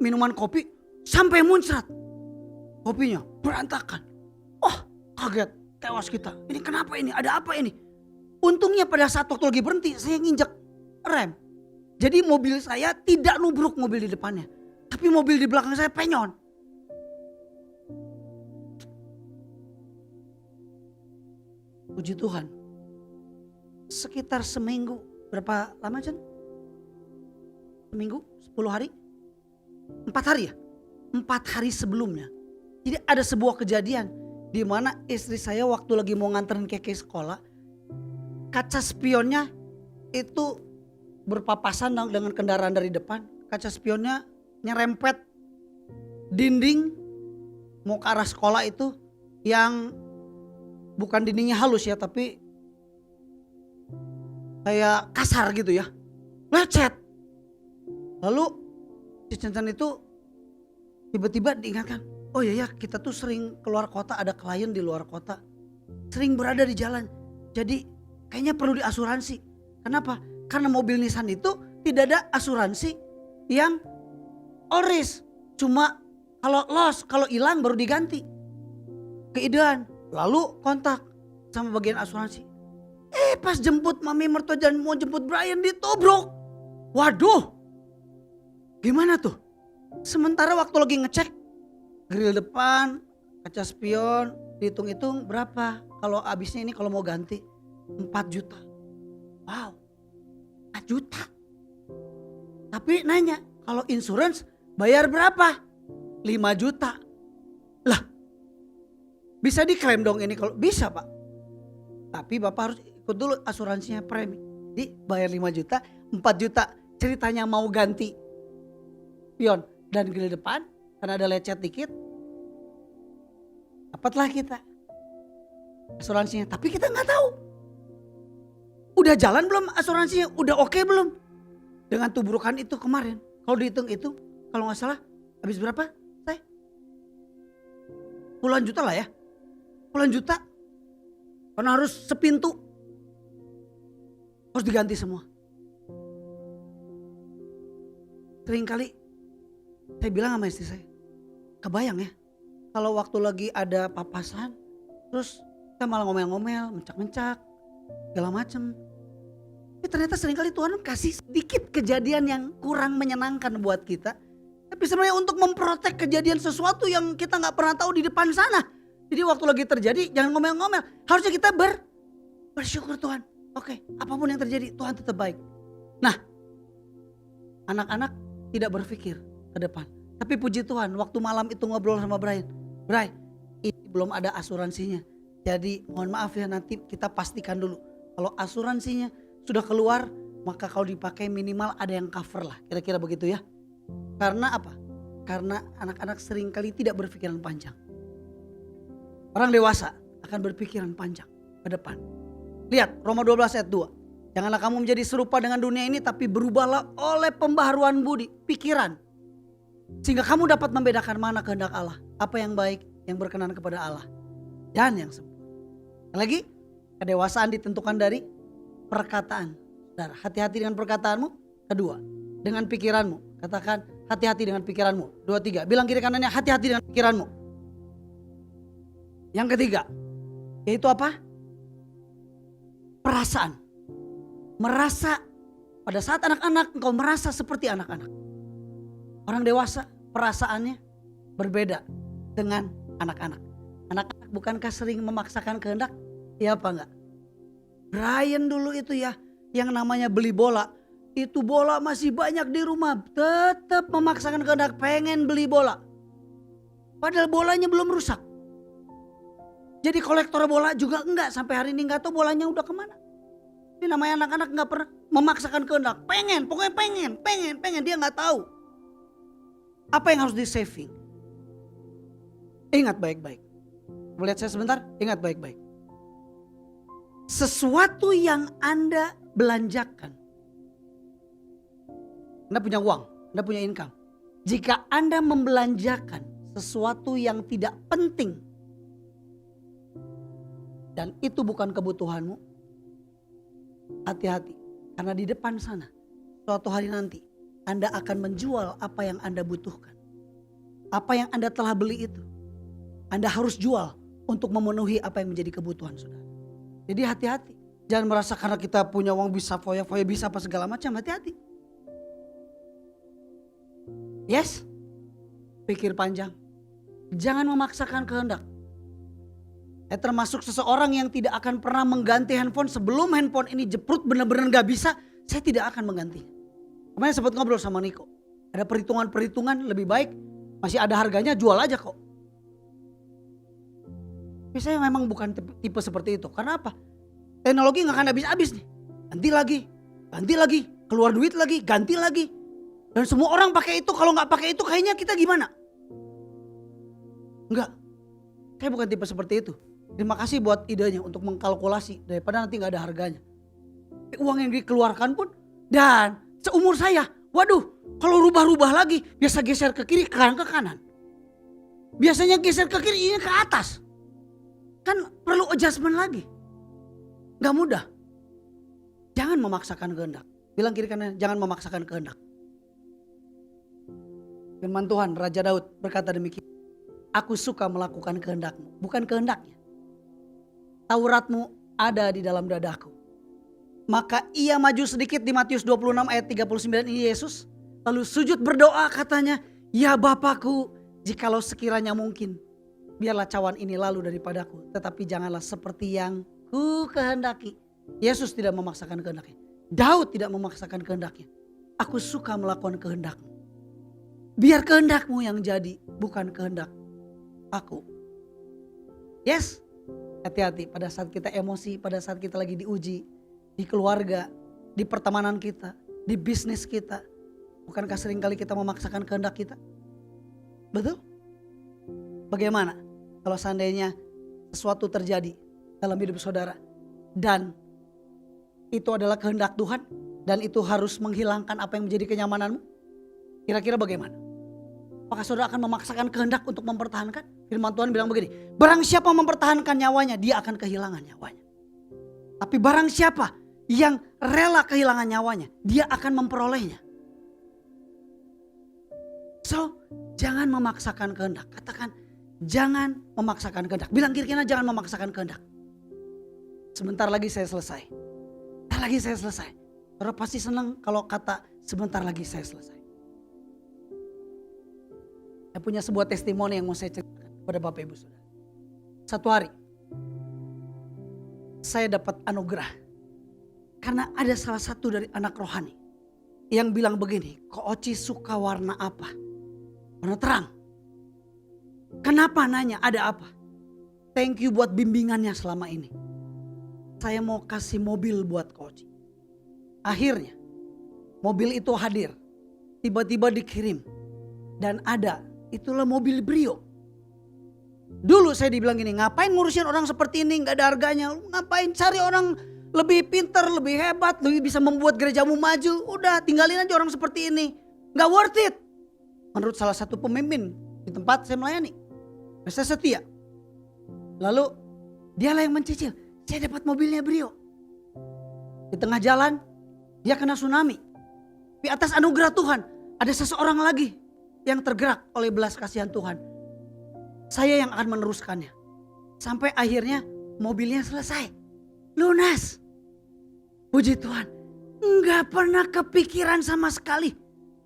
minuman kopi sampai muncrat. Kopinya berantakan. Oh, kaget. Tewas kita. Ini kenapa ini? Ada apa ini? Untungnya pada saat waktu lagi berhenti saya nginjek rem. Jadi mobil saya tidak nubruk mobil di depannya. Tapi mobil di belakang saya penyon. Puji Tuhan. Sekitar seminggu. Berapa lama Jen? Seminggu? 10 hari? 4 hari ya? 4 hari sebelumnya. Jadi ada sebuah kejadian di mana istri saya waktu lagi mau nganterin Keke sekolah, kaca spionnya itu berpapasan dengan kendaraan dari depan. Kaca spionnya nyerempet dinding mau ke arah sekolah itu yang bukan dindingnya halus ya, tapi kayak kasar gitu ya. Lecet. Lalu si Cincin itu tiba-tiba diingatkan. Oh iya ya, kita tuh sering keluar kota, ada klien di luar kota. Sering berada di jalan. Jadi kayaknya perlu diasuransi. Kenapa? Karena mobil Nissan itu tidak ada asuransi yang all risk. Cuma kalau loss, kalau hilang baru diganti. Keidean. Lalu kontak sama bagian asuransi. Pas jemput mami mertua dan mau jemput Brian ditobrok. Waduh. Gimana tuh? Sementara waktu lagi ngecek. Grill depan, kaca spion, dihitung-hitung berapa. Kalau habisnya ini kalau mau ganti 4 juta. Wow, 4 juta. Tapi nanya, kalau insurance bayar berapa? 5 juta. Lah, bisa diklaim dong ini kalau bisa Pak. Tapi Bapak harus ikut dulu asuransinya premi. Jadi bayar 5 juta, 4 juta. Ceritanya mau ganti spion dan grill depan. Karena ada lecet dikit, dapatlah kita. asuransinya. Tapi kita nggak tahu. Udah jalan belum asuransinya? Udah oke belum? Dengan tubrukan itu kemarin. Kalau dihitung itu, kalau nggak salah, habis berapa? Puluhan juta lah ya. Puluhan juta. Karena harus sepintu. Harus diganti semua. Seringkali saya bilang sama istri saya, kebayang ya. Kalau waktu lagi ada papasan, terus kita malah ngomel-ngomel, mencak-mencak, segala macem. Tapi ternyata seringkali Tuhan kasih sedikit kejadian yang kurang menyenangkan buat kita. Tapi sebenarnya untuk memprotek kejadian sesuatu yang kita gak pernah tahu di depan sana. Jadi waktu lagi terjadi jangan ngomel-ngomel. Harusnya kita bersyukur Tuhan. Oke, apapun yang terjadi Tuhan tetap baik. Nah, anak-anak tidak berpikir ke depan. Tapi puji Tuhan waktu malam itu ngobrol sama Brian. Bray, ini belum ada asuransinya. Jadi mohon maaf ya, nanti kita pastikan dulu. Kalau asuransinya sudah keluar, maka kalau dipakai minimal ada yang cover lah. Kira-kira begitu ya. Karena apa? Karena anak-anak seringkali tidak berpikiran panjang. Orang dewasa akan berpikiran panjang ke depan. Lihat Roma 12 ayat 2. Janganlah kamu menjadi serupa dengan dunia ini, tapi berubahlah oleh pembaharuan budi, pikiran. Sehingga kamu dapat membedakan mana kehendak Allah. Apa yang baik, yang berkenan kepada Allah. Dan yang sempurna. Lagi, kedewasaan ditentukan dari perkataan. Saudara, hati-hati dengan perkataanmu. Kedua, dengan pikiranmu. Katakan hati-hati dengan pikiranmu. 2, 3. Bilang kiri kanannya hati-hati dengan pikiranmu. Yang ketiga, yaitu apa? Perasaan. Merasa, pada saat anak-anak engkau merasa seperti anak-anak. Orang dewasa perasaannya berbeda dengan anak-anak. Anak-anak bukankah sering memaksakan kehendak? Ya apa enggak? Brian dulu itu ya, yang namanya beli bola. Itu bola masih banyak di rumah, tetap memaksakan kehendak pengen beli bola. Padahal bolanya belum rusak. Jadi kolektor bola juga enggak, sampai hari ini enggak tahu bolanya udah kemana. Ini namanya anak-anak enggak pernah memaksakan kehendak. Pengen, pokoknya pengen. Dia enggak tahu. Apa yang harus di saving? Ingat baik-baik. Melihat saya sebentar, ingat baik-baik. Sesuatu yang Anda belanjakan. Anda punya uang, Anda punya income. Jika Anda membelanjakan sesuatu yang tidak penting dan itu bukan kebutuhanmu, hati-hati. Karena di depan sana, suatu hari nanti Anda akan menjual apa yang Anda butuhkan. Apa yang Anda telah beli itu, Anda harus jual untuk memenuhi apa yang menjadi kebutuhan saudara. Jadi hati-hati. Jangan merasa karena kita punya uang bisa foya-foya, bisa apa segala macam, hati-hati. Yes, pikir panjang. Jangan memaksakan kehendak. Saya termasuk seseorang yang tidak akan pernah mengganti handphone sebelum handphone ini jeprut benar-benar gak bisa. Saya tidak akan menggantinya. Kemarin sempat ngobrol sama Niko. Ada perhitungan-perhitungan lebih baik. Masih ada harganya, jual aja kok. Tapi saya memang bukan tipe seperti itu. Karena apa? Teknologi gak akan habis-habis nih. Ganti lagi. Keluar duit lagi, ganti lagi. Dan semua orang pakai itu. Kalau gak pakai itu kayaknya kita gimana? Enggak. Saya bukan tipe seperti itu. Terima kasih buat idenya untuk mengkalkulasi daripada nanti gak ada harganya. Uang yang dikeluarkan pun, dan seumur saya, waduh, kalau rubah-rubah lagi, biasa geser ke kiri, ke kanan. Biasanya geser ke kiri, ini ke atas. Kan perlu adjustment lagi. Gak mudah. Jangan memaksakan kehendak. Bilang kiri kanan, jangan memaksakan kehendak. Firman Tuhan, Raja Daud berkata demikian. Aku suka melakukan kehendakmu, bukan kehendaknya. Tauratmu ada di dalam dadaku. Maka ia maju sedikit di Matius 26 ayat 39 ini Yesus. Lalu sujud berdoa katanya, ya Bapakku, jikalau sekiranya mungkin, biarlah cawan ini lalu daripadaku. Tetapi janganlah seperti yang ku kehendaki. Yesus tidak memaksakan kehendaknya. Daud tidak memaksakan kehendaknya. Aku suka melakukan kehendakmu. Biar kehendakmu yang jadi, bukan kehendak aku. Yes. Hati-hati pada saat kita emosi, pada saat kita lagi diuji. Di keluarga, di pertemanan kita, di bisnis kita. Bukankah seringkali kita memaksakan kehendak kita? Betul? Bagaimana kalau seandainya sesuatu terjadi, dalam hidup saudara. Dan itu adalah kehendak Tuhan. Dan itu harus menghilangkan apa yang menjadi kenyamananmu. Kira-kira bagaimana? Apakah saudara akan memaksakan kehendak untuk mempertahankan? Firman Tuhan bilang begini, barang siapa mempertahankan nyawanya, dia akan kehilangan nyawanya. Tapi barang siapa yang rela kehilangan nyawanya, dia akan memperolehnya. So, jangan memaksakan kehendak. Katakan, jangan memaksakan kehendak. Bilang kira-kira jangan memaksakan kehendak. Sebentar lagi saya selesai. Sebentar lagi saya selesai. Saudara pasti senang kalau kata sebentar lagi saya selesai. Saya punya sebuah testimoni yang mau saya ceritakan kepada Bapak Ibu Saudara. Satu hari saya dapat anugerah karena ada salah satu dari anak rohani yang bilang begini, Ko Oci suka warna apa? Warna terang. Kenapa nanya ada apa? Thank you buat bimbingannya selama ini. Saya mau kasih mobil buat Ko Oci. Akhirnya mobil itu hadir. Tiba-tiba dikirim. Dan ada, itulah mobil Brio. Dulu saya dibilang gini, ngapain ngurusin orang seperti ini, gak ada harganya. Ngapain cari orang lebih pintar, lebih hebat, lebih bisa membuat gerejamu maju. Udah tinggalin aja orang seperti ini. Gak worth it. Menurut salah satu pemimpin di tempat saya melayani. Saya setia. Lalu dialah yang mencicil. Saya dapat mobilnya Brio. Di tengah jalan dia kena tsunami. Di atas anugerah Tuhan ada seseorang lagi yang tergerak oleh belas kasihan Tuhan. Saya yang akan meneruskannya. Sampai akhirnya mobilnya selesai. Lunas. Puji Tuhan. Enggak pernah kepikiran sama sekali.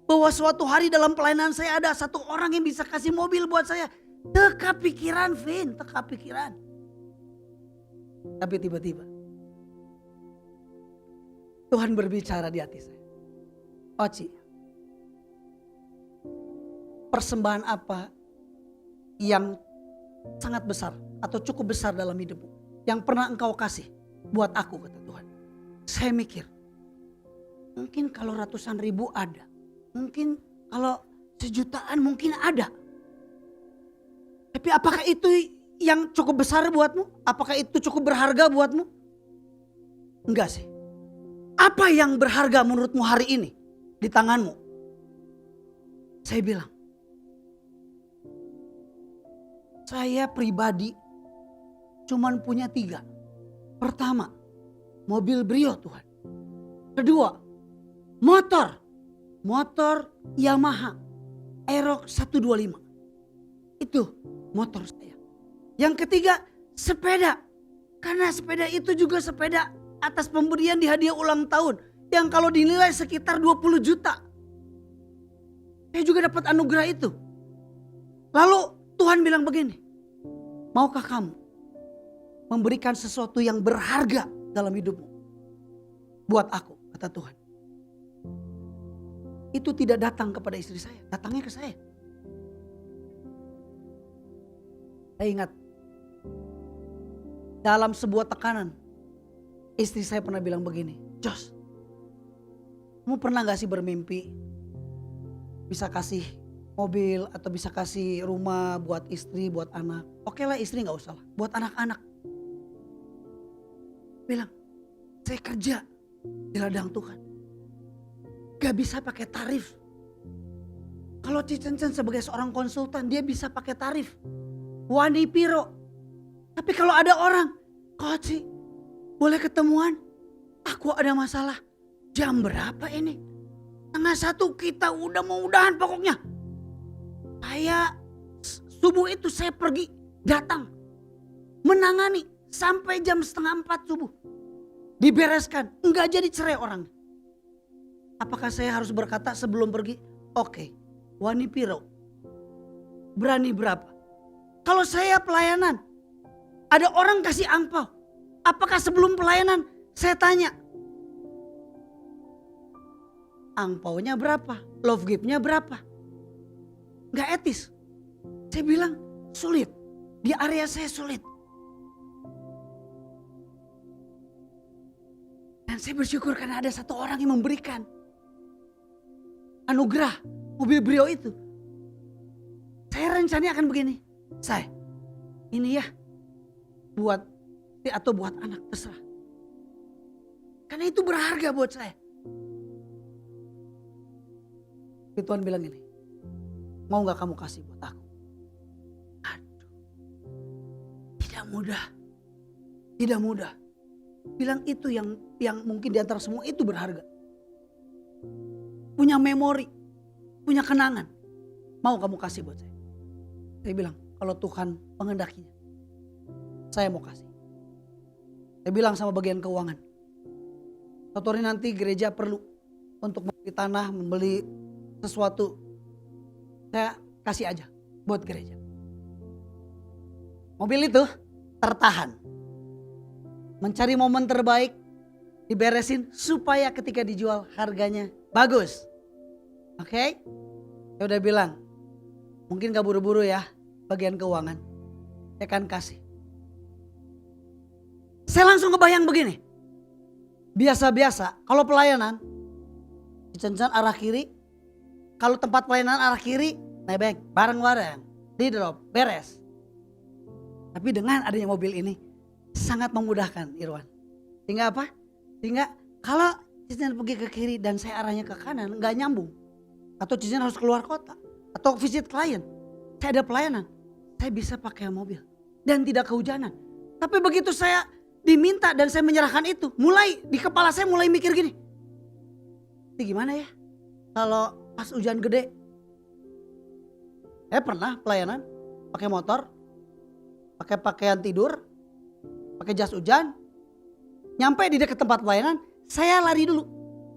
Bahwa suatu hari dalam pelayanan saya ada satu orang yang bisa kasih mobil buat saya. Teka pikiran Vin. Teka pikiran. Tapi tiba-tiba Tuhan berbicara di hati saya. Oci, persembahan apa yang sangat besar atau cukup besar dalam hidupmu yang pernah engkau kasih buat aku, kata Tuhan. Saya mikir, mungkin kalau ratusan ribu ada, mungkin kalau sejutaan mungkin ada. Tapi apakah itu yang cukup besar buatmu? Apakah itu cukup berharga buatmu? Enggak sih. Apa yang berharga menurutmu hari ini di tanganmu? Saya bilang, saya pribadi cuman punya 3. Pertama, mobil Brio Tuhan. Kedua, motor Yamaha Aerox 125. Itu motor saya. Yang ketiga, sepeda. Karena sepeda itu juga sepeda atas pemberian di hadiah ulang tahun. Yang kalau dinilai sekitar 20 juta. Saya juga dapat anugerah itu. Lalu Tuhan bilang begini. Maukah kamu memberikan sesuatu yang berharga dalam hidupmu? Buat aku, kata Tuhan. Itu tidak datang kepada istri saya. Datangnya ke saya. Saya ingat. Dalam sebuah tekanan. Istri saya pernah bilang begini, Jos, kamu pernah gak sih bermimpi bisa kasih mobil atau bisa kasih rumah buat istri, buat anak. Oke lah istri gak usah lah, buat anak-anak. Bilang, saya kerja di ladang Tuhan. Gak bisa pakai tarif. Kalau Cicencen sebagai seorang konsultan dia bisa pakai tarif. Wani Piro. Tapi kalau ada orang, Coach, boleh ketemuan? Aku ada masalah. Jam berapa ini? 12:30 kita udah mau udahan pokoknya. Saya subuh itu saya pergi datang. Menangani sampai jam 3:30 subuh. Dibereskan. Enggak jadi cerai orang. Apakah saya harus berkata sebelum pergi? Oke. Wani Piro. Berani berapa? Kalau saya pelayanan. Ada orang kasih angpau. Apakah sebelum pelayanan saya tanya, angpaunya berapa? Love gift-nya berapa? Gak etis. Saya bilang sulit. Di area saya sulit. Dan saya bersyukur karena ada satu orang yang memberikan anugerah mobil Brio itu. Saya rencananya akan begini. Saya, ini ya buat istri atau buat anak, terserah. Karena itu berharga buat saya. Tapi Tuhan bilang gini, mau gak kamu kasih buat aku? Aduh, tidak mudah. Tidak mudah. Bilang itu yang mungkin di antara semua itu berharga. Punya memori, punya kenangan. Mau kamu kasih buat saya? Saya bilang, kalau Tuhan mengendakinya, saya mau kasih. Saya bilang sama bagian keuangan, suatu hari nanti gereja perlu untuk membeli tanah, membeli sesuatu. Saya kasih aja buat gereja. Mobil itu tertahan. Mencari momen terbaik, diberesin supaya ketika dijual harganya bagus. Oke? Saya udah bilang, mungkin gak buru-buru ya bagian keuangan. Saya akan kasih. Saya langsung kebayang begini. Biasa-biasa kalau pelayanan, Cicencan arah kiri. Kalau tempat pelayanan arah kiri, nebeng, bareng-bareng, di drop, beres. Tapi dengan adanya mobil ini, sangat memudahkan Irwan. Sehingga apa? Sehingga kalau Cicencan pergi ke kiri dan saya arahnya ke kanan, gak nyambung. Atau Cicencan harus keluar kota. Atau visit klien. Saya ada pelayanan. Saya bisa pakai mobil. Dan tidak kehujanan. Tapi begitu saya diminta dan saya menyerahkan itu. Mulai di kepala saya mulai mikir gini. Ini gimana ya? Kalau pas hujan gede. Saya pernah pelayanan. Pakai motor. Pakai pakaian tidur. Pakai jas hujan. Nyampe di dekat tempat pelayanan. Saya lari dulu.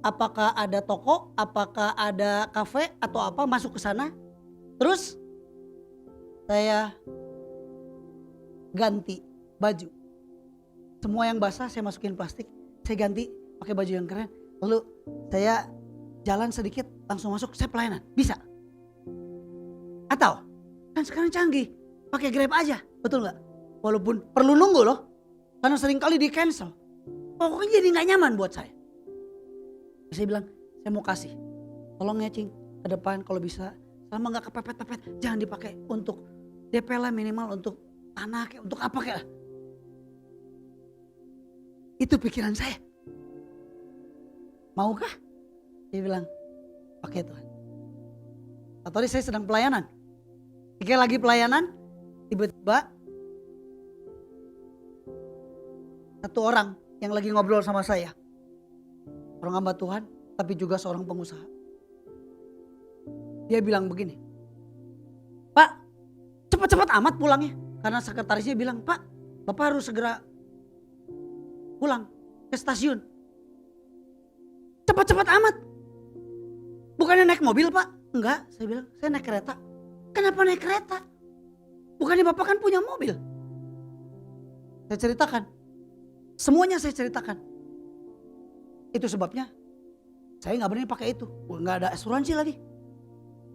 Apakah ada toko, apakah ada kafe atau apa, masuk ke sana. Terus saya ganti baju. Semua yang basah saya masukin plastik. Saya ganti pakai baju yang keren. Lalu saya jalan sedikit langsung masuk, saya pelayanan. Bisa. Atau kan sekarang canggih, pakai Grab aja. Betul gak? Walaupun perlu nunggu loh. Karena seringkali di cancel. Pokoknya jadi gak nyaman buat saya. Saya bilang, saya mau kasih. Tolong ya Cing, ke depan kalau bisa. Selama gak kepepet-pepet, jangan dipakai untuk DP lah, minimal untuk tanah kayak, untuk apa kayak. Itu pikiran saya. Maukah? Dia bilang, pakai Tuhan. Atau saya sedang pelayanan. Jika lagi pelayanan, tiba-tiba satu orang yang lagi ngobrol sama saya. Orang hamba Tuhan, tapi juga seorang pengusaha. Dia bilang begini, Pak, cepat-cepat amat pulangnya. Karena sekretarisnya bilang, Pak, Bapak harus segera pulang ke stasiun. Cepat-cepat amat. Bukannya naik mobil Pak? Enggak, saya bilang, saya naik kereta. Kenapa naik kereta? Bukannya Bapak kan punya mobil? Saya ceritakan. Semuanya saya ceritakan. Itu sebabnya saya gak berani pakai itu. Gak ada asuransi lagi.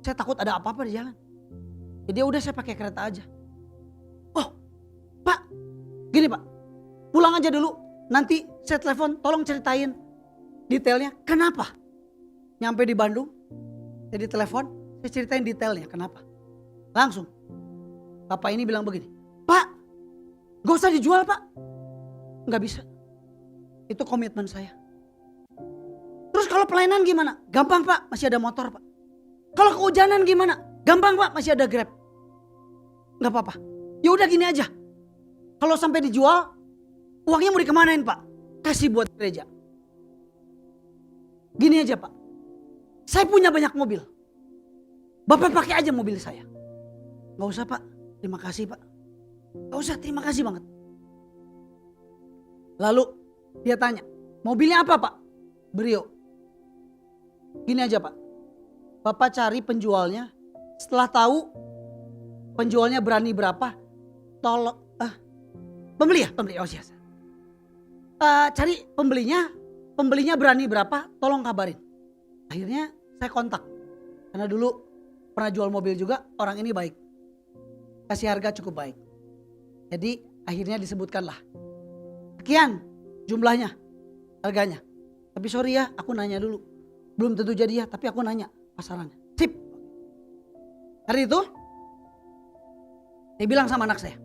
Saya takut ada apa-apa di jalan. Jadi udah saya pakai kereta aja. Oh Pak, gini Pak, pulang aja dulu. Nanti saya telepon, tolong ceritain detailnya. Kenapa? Nyampe di Bandung, saya ditelepon, saya ceritain detailnya kenapa. Langsung, Bapak ini bilang begini, Pak, gak usah dijual Pak. Gak bisa. Itu komitmen saya. Terus kalau pelayanan gimana? Gampang Pak, masih ada motor Pak. Kalau kehujanan gimana? Gampang Pak, masih ada Grab. Gak apa-apa. Ya udah gini aja. Kalau sampai dijual, uangnya mau dikemanain Pak? Kasih buat gereja. Gini aja Pak. Saya punya banyak mobil. Bapak pakai aja mobil saya. Gak usah Pak, terima kasih Pak. Gak usah, terima kasih banget. Lalu dia tanya, mobilnya apa Pak? Brio. Gini aja Pak, Bapak cari penjualnya. Setelah tahu penjualnya berani berapa, tolong pembeli ya, pembeli. Oh siap. Cari pembelinya berani berapa, tolong kabarin. Akhirnya saya kontak, karena dulu pernah jual mobil juga, orang ini baik, kasih harga cukup baik. Jadi akhirnya disebutkanlah, sekian jumlahnya, harganya. Tapi sorry ya, aku nanya dulu. Belum tentu jadi ya, tapi aku nanya pasarannya. Sip. Hari itu, saya bilang sama anak saya,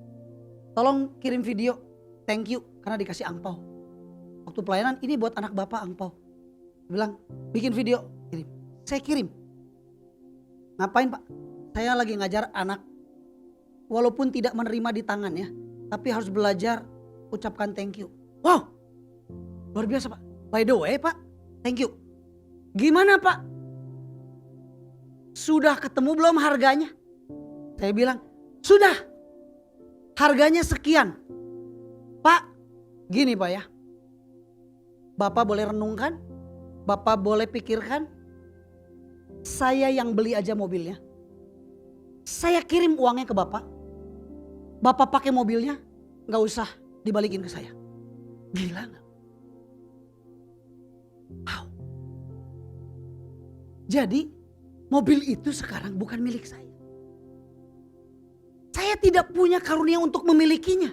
tolong kirim video thank you karena dikasih angpau. Waktu pelayanan, ini buat anak bapak angpau. Dia bilang, bikin video, kirim. Saya kirim. Ngapain Pak? Saya lagi ngajar anak. Walaupun tidak menerima di tangan ya, tapi harus belajar ucapkan thank you. Wow, luar biasa Pak. By the way Pak, thank you. Gimana Pak? Sudah ketemu belum harganya? Saya bilang, sudah. Harganya sekian. Pak, gini Pak ya. Bapak boleh renungkan, Bapak boleh pikirkan. Saya yang beli aja mobilnya. Saya kirim uangnya ke Bapak. Bapak pakai mobilnya, gak usah dibalikin ke saya. Gila gak? Wow. Jadi mobil itu sekarang bukan milik saya. Saya tidak punya karunia untuk memilikinya.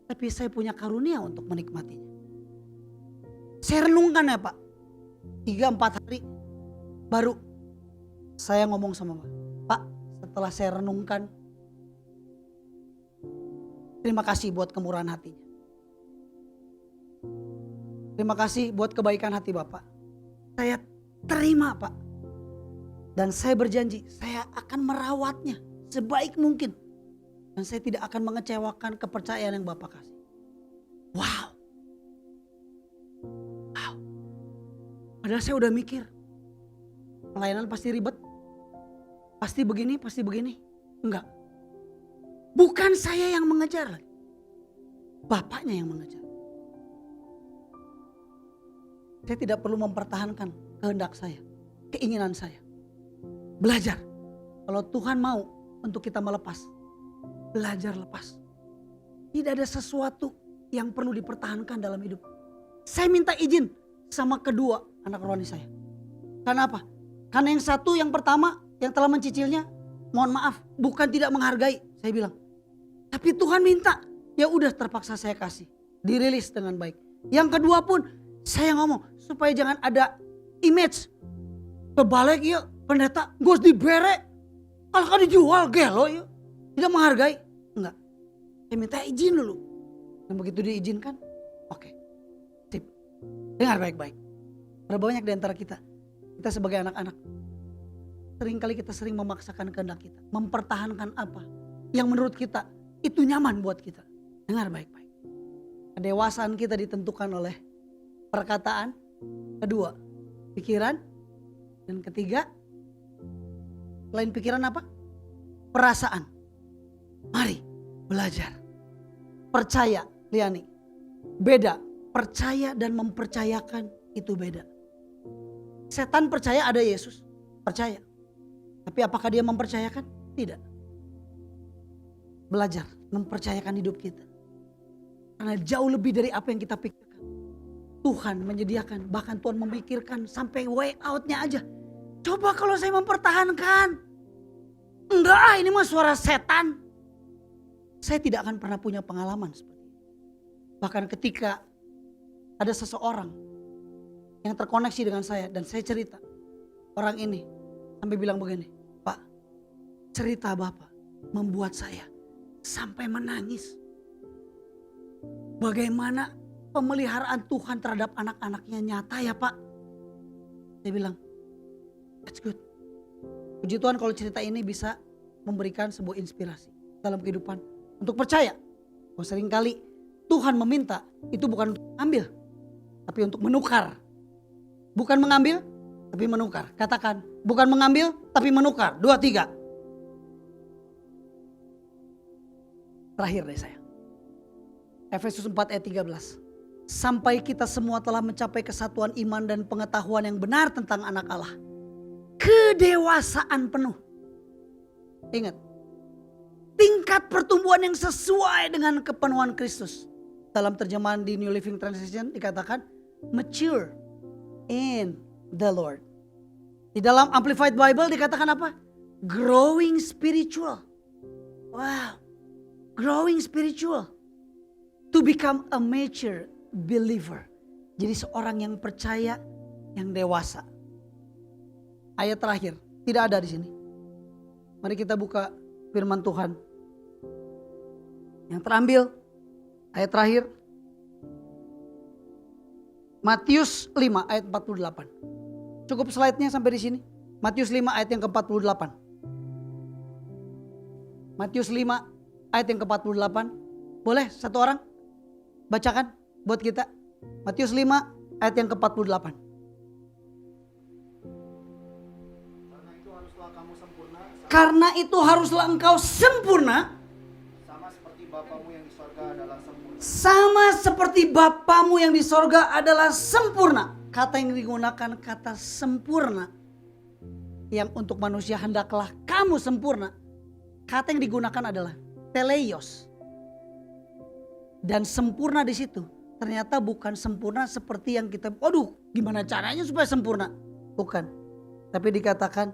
Tapi saya punya karunia untuk menikmatinya. Saya renungkan ya Pak. 3-4 hari baru saya ngomong sama Pak. Pak, setelah saya renungkan, terima kasih buat kemurahan hatinya. Terima kasih buat kebaikan hati Bapak. Saya terima Pak. Dan saya berjanji saya akan merawatnya sebaik mungkin. Dan saya tidak akan mengecewakan kepercayaan yang Bapak kasih. Wow. Wow. Padahal saya udah mikir. Pelayanan pasti ribet. Pasti begini, pasti begini. Enggak. Bukan saya yang mengejar. Bapaknya yang mengejar. Saya tidak perlu mempertahankan kehendak saya. Keinginan saya. Belajar. Kalau Tuhan mau untuk kita melepas. Belajar lepas. Tidak ada sesuatu yang perlu dipertahankan dalam hidup. Saya minta izin sama kedua anak rohani saya. Karena apa? Karena yang satu, yang pertama yang telah mencicilnya, mohon maaf, bukan tidak menghargai. Saya bilang. Tapi Tuhan minta. Ya udah, terpaksa saya kasih. Dirilis dengan baik. Yang kedua pun saya ngomong supaya jangan ada image. Kebalik ya pendeta, gos dibere. Kalau kan dijual gelo ya. Tidak menghargai. Enggak. Saya minta izin dulu. Dan begitu diizinkan, oke. Sip. Dengar baik-baik. Berapa banyak di antara kita sebagai anak-anak, seringkali kita sering memaksakan kehendak kita. Mempertahankan apa yang menurut kita itu nyaman buat kita. Dengar baik-baik. Kedewasaan kita ditentukan oleh perkataan. Kedua, pikiran. Dan ketiga, selain pikiran apa? Perasaan. Mari belajar. Percaya, Liani. Beda. Percaya dan mempercayakan itu beda. Setan percaya ada Yesus. Percaya. Tapi apakah dia mempercayakan? Tidak. Belajar mempercayakan hidup kita. Karena jauh lebih dari apa yang kita pikirkan. Tuhan menyediakan, bahkan Tuhan memikirkan sampai way out-nya aja. Coba kalau saya mempertahankan. Enggak, ini mah suara setan. Saya tidak akan pernah punya pengalaman seperti itu. Bahkan ketika ada seseorang yang terkoneksi dengan saya dan saya cerita. Orang ini sampai bilang begini, Pak, cerita Bapak membuat saya sampai menangis. Bagaimana pemeliharaan Tuhan terhadap anak-anaknya nyata ya Pak. Saya bilang, that's good. Puji Tuhan kalau cerita ini bisa memberikan sebuah inspirasi dalam kehidupan. Untuk percaya bahwa seringkali Tuhan meminta itu bukan untuk ambil, tapi untuk menukar. Bukan mengambil, tapi menukar. Katakan, bukan mengambil, tapi menukar. 2, 3. Terakhir dari saya. Efesus 4 ayat 13. Sampai kita semua telah mencapai kesatuan iman dan pengetahuan yang benar tentang anak Allah. Kedewasaan penuh. Ingat. Tingkat pertumbuhan yang sesuai dengan kepenuhan Kristus. Dalam terjemahan di New Living Translation dikatakan mature in the Lord. Di dalam Amplified Bible dikatakan apa? Growing spiritual. Wow. Growing spiritual. To become a mature believer. Jadi seorang yang percaya, yang dewasa. Ayat terakhir tidak ada di sini. Mari kita buka firman Tuhan. Yang terambil Ayat terakhir. Matius 5 ayat 48. Cukup slide-nya sampai di sini. Matius 5 ayat yang ke-48. Matius 5 ayat yang ke-48. Boleh satu orang bacakan buat kita. Matius 5 ayat yang ke-48. Karena itu haruslah engkau sempurna. Sama seperti Bapamu yang di sorga adalah sempurna. Sama seperti Bapamu yang di sorga adalah sempurna. Kata yang digunakan kata sempurna. Yang untuk manusia hendaklah kamu sempurna. Kata yang digunakan adalah teleios. Dan sempurna di situ ternyata bukan sempurna seperti yang kita, waduh gimana caranya supaya sempurna. Bukan. Tapi dikatakan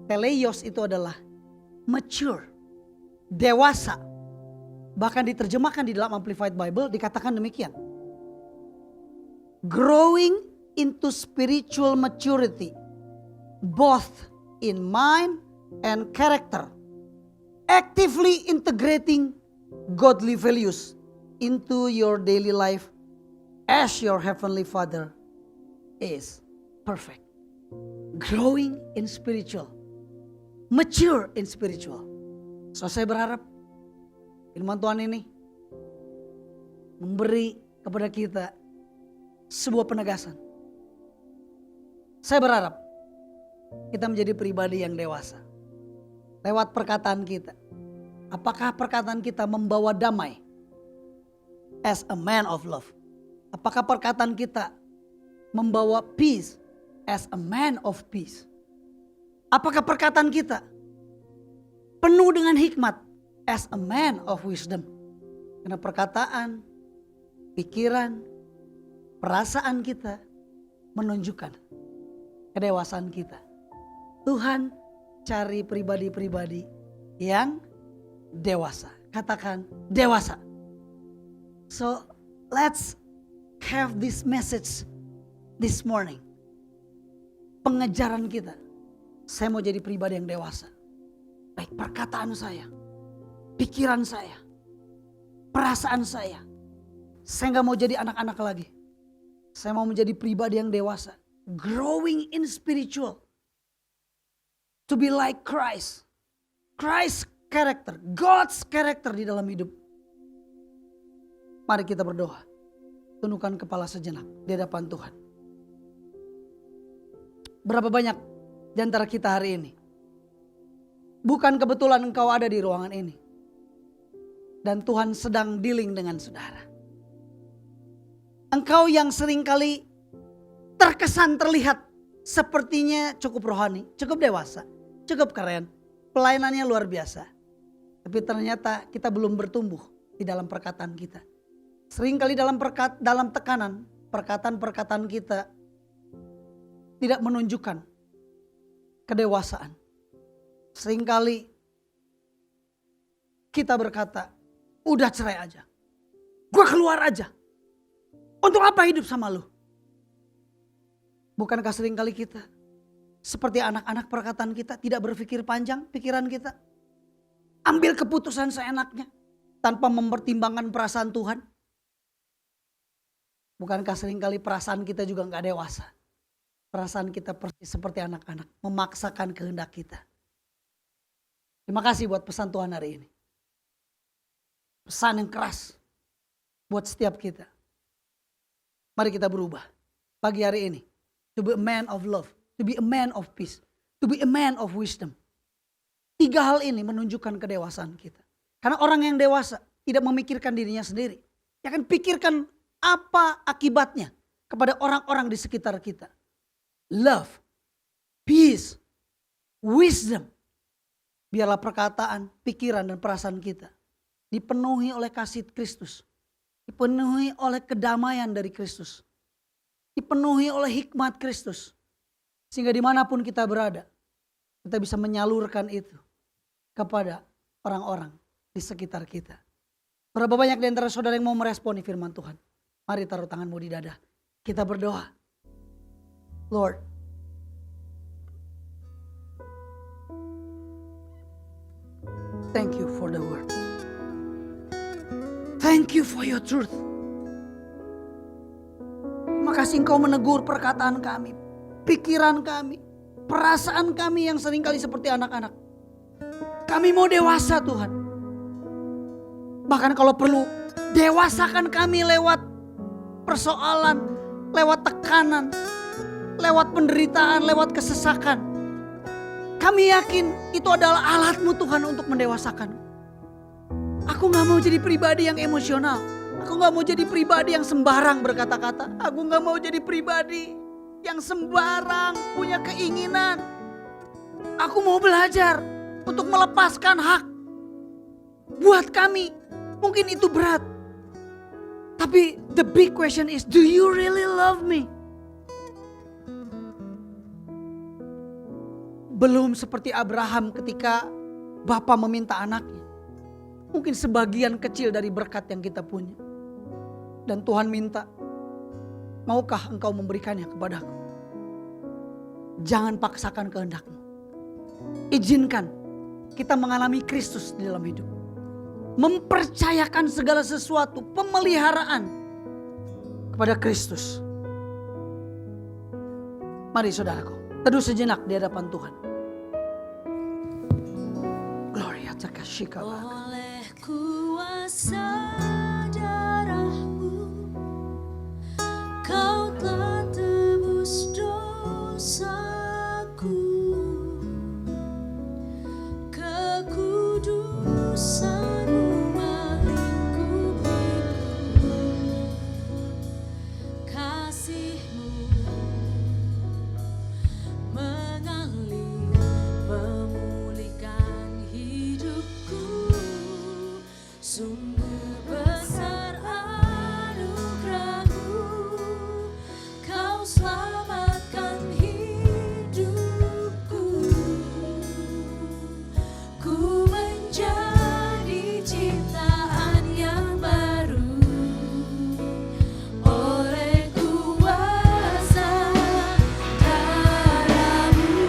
teleios itu adalah mature, dewasa. Bahkan diterjemahkan di dalam Amplified Bible dikatakan demikian. Growing into spiritual maturity, both in mind and character. Actively integrating godly values into your daily life as your heavenly Father is perfect. Growing in spiritual, mature in spiritual. So saya berharap firman Tuhan ini memberi kepada kita sebuah penegasan. Saya berharap kita menjadi pribadi yang dewasa. Lewat perkataan kita. Apakah perkataan kita membawa damai? As a man of love. Apakah perkataan kita membawa peace? As a man of peace. Apakah perkataan kita penuh dengan hikmat? As a man of wisdom. Karena perkataan, pikiran, perasaan kita menunjukkan kedewasaan kita. Tuhan cari pribadi-pribadi yang dewasa. Katakan dewasa. So let's have this message this morning. Pengejaran kita. Saya mau jadi pribadi yang dewasa. Baik perkataan saya, pikiran saya, perasaan saya. Saya gak mau jadi anak-anak lagi. Saya mau menjadi pribadi yang dewasa. Growing in spiritual. To be like Christ. Christ's character. God's character di dalam hidup. Mari kita berdoa. Tundukkan kepala sejenak di hadapan Tuhan. Berapa banyak di antara kita hari ini? Bukan kebetulan engkau ada di ruangan ini. Dan Tuhan sedang dealing dengan saudara. Engkau yang seringkali terkesan terlihat sepertinya cukup rohani, cukup dewasa, cukup keren. Pelayanannya luar biasa. Tapi ternyata kita belum bertumbuh di dalam perkataan kita. Seringkali dalam tekanan, perkataan-perkataan kita tidak menunjukkan kedewasaan. Seringkali kita berkata, udah cerai aja. Gue keluar aja. Untuk apa hidup sama lu? Bukankah seringkali kita seperti anak-anak perkataan kita tidak berpikir panjang pikiran kita? Ambil keputusan seenaknya tanpa mempertimbangkan perasaan Tuhan. Bukankah seringkali perasaan kita juga gak dewasa? Perasaan kita persis seperti anak-anak, memaksakan kehendak kita. Terima kasih buat pesan Tuhan hari ini. Pesan yang keras buat setiap kita. Mari kita berubah pagi hari ini. To be a man of love, to be a man of peace, to be a man of wisdom. 3 hal ini menunjukkan kedewasaan kita. Karena orang yang dewasa tidak memikirkan dirinya sendiri. Dia akan pikirkan apa akibatnya kepada orang-orang di sekitar kita. Love, peace, wisdom. Biarlah perkataan, pikiran dan perasaan kita dipenuhi oleh kasih Kristus. Dipenuhi oleh kedamaian dari Kristus. Dipenuhi oleh hikmat Kristus. Sehingga dimanapun kita berada, kita bisa menyalurkan itu kepada orang-orang di sekitar kita. Berapa banyak di antara saudara yang mau meresponi firman Tuhan? Mari taruh tanganmu di dada. Kita berdoa. Lord, thank you for the word. Thank you for your truth. Terima kasih Engkau menegur perkataan kami, pikiran kami, perasaan kami yang seringkali seperti anak-anak. Kami mau dewasa Tuhan. Bahkan kalau perlu, dewasakan kami lewat persoalan, lewat tekanan, lewat penderitaan, lewat kesesakan. Kami yakin itu adalah alat-Mu Tuhan untuk mendewasakan. Aku gak mau jadi pribadi yang emosional. Aku gak mau jadi pribadi yang sembarang berkata-kata. Aku gak mau jadi pribadi yang sembarang punya keinginan. Aku mau belajar untuk melepaskan hak. Buat kami mungkin itu berat. Tapi the big question is, do you really love me? Belum seperti Abraham ketika Bapa meminta anaknya. Mungkin sebagian kecil dari berkat yang kita punya. Dan Tuhan minta, maukah engkau memberikannya kepadaku? Jangan paksakan kehendak-Mu. Izinkan kita mengalami Kristus di dalam hidup. Mempercayakan segala sesuatu, pemeliharaan kepada Kristus. Mari saudaraku, teduh sejenak di hadapan Tuhan. Gloria Takashika. Oleh kuasa darah-Mu, Kau telah tebus dosaku. Kekudusan-Mu melingkupiku. Kasih-Mu mengalir, memulihkan hidupku. Sungguh besar anugerah-Mu, Kau selamatkan hidupku. Ku menjadi ciptaan yang baru oleh kuasa darah-Mu.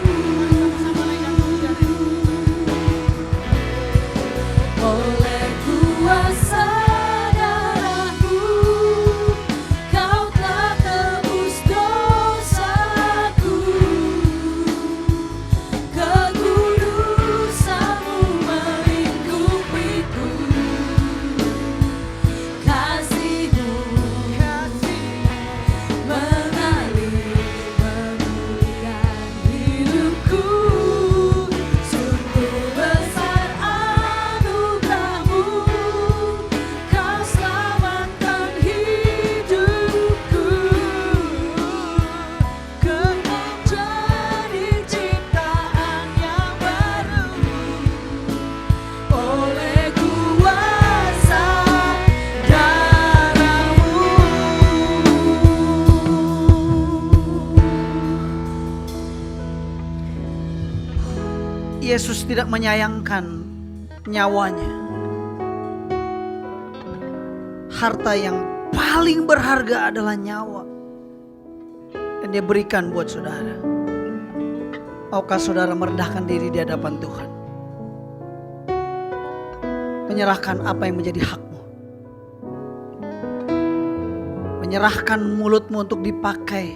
Oleh kuasa darah-Mu, Kau telah tebus dosaku. Kekudusan-Mu melingkupiku. Kasih-Mu mengalir, memulihkan hidupku. Sungguh besar anugerah-Mu, Kau selamatkan hidupku. Ku menjadi ciptaan yang baru oleh kuasa darah-Mu. Yesus tidak menyayangkan nyawanya. Harta yang paling berharga adalah nyawa. Dan Dia berikan buat saudara. Maukah saudara merendahkan diri di hadapan Tuhan? Menyerahkan apa yang menjadi hakmu. Menyerahkan mulutmu untuk dipakai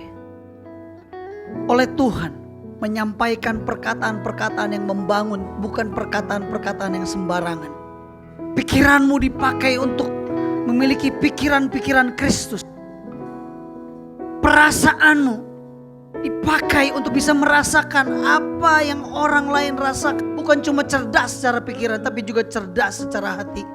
oleh Tuhan. Menyampaikan perkataan-perkataan yang membangun, bukan perkataan-perkataan yang sembarangan. Pikiranmu dipakai untuk memiliki pikiran-pikiran Kristus. Perasaanmu dipakai untuk bisa merasakan apa yang orang lain rasakan. Bukan cuma cerdas secara pikiran, tapi juga cerdas secara hati.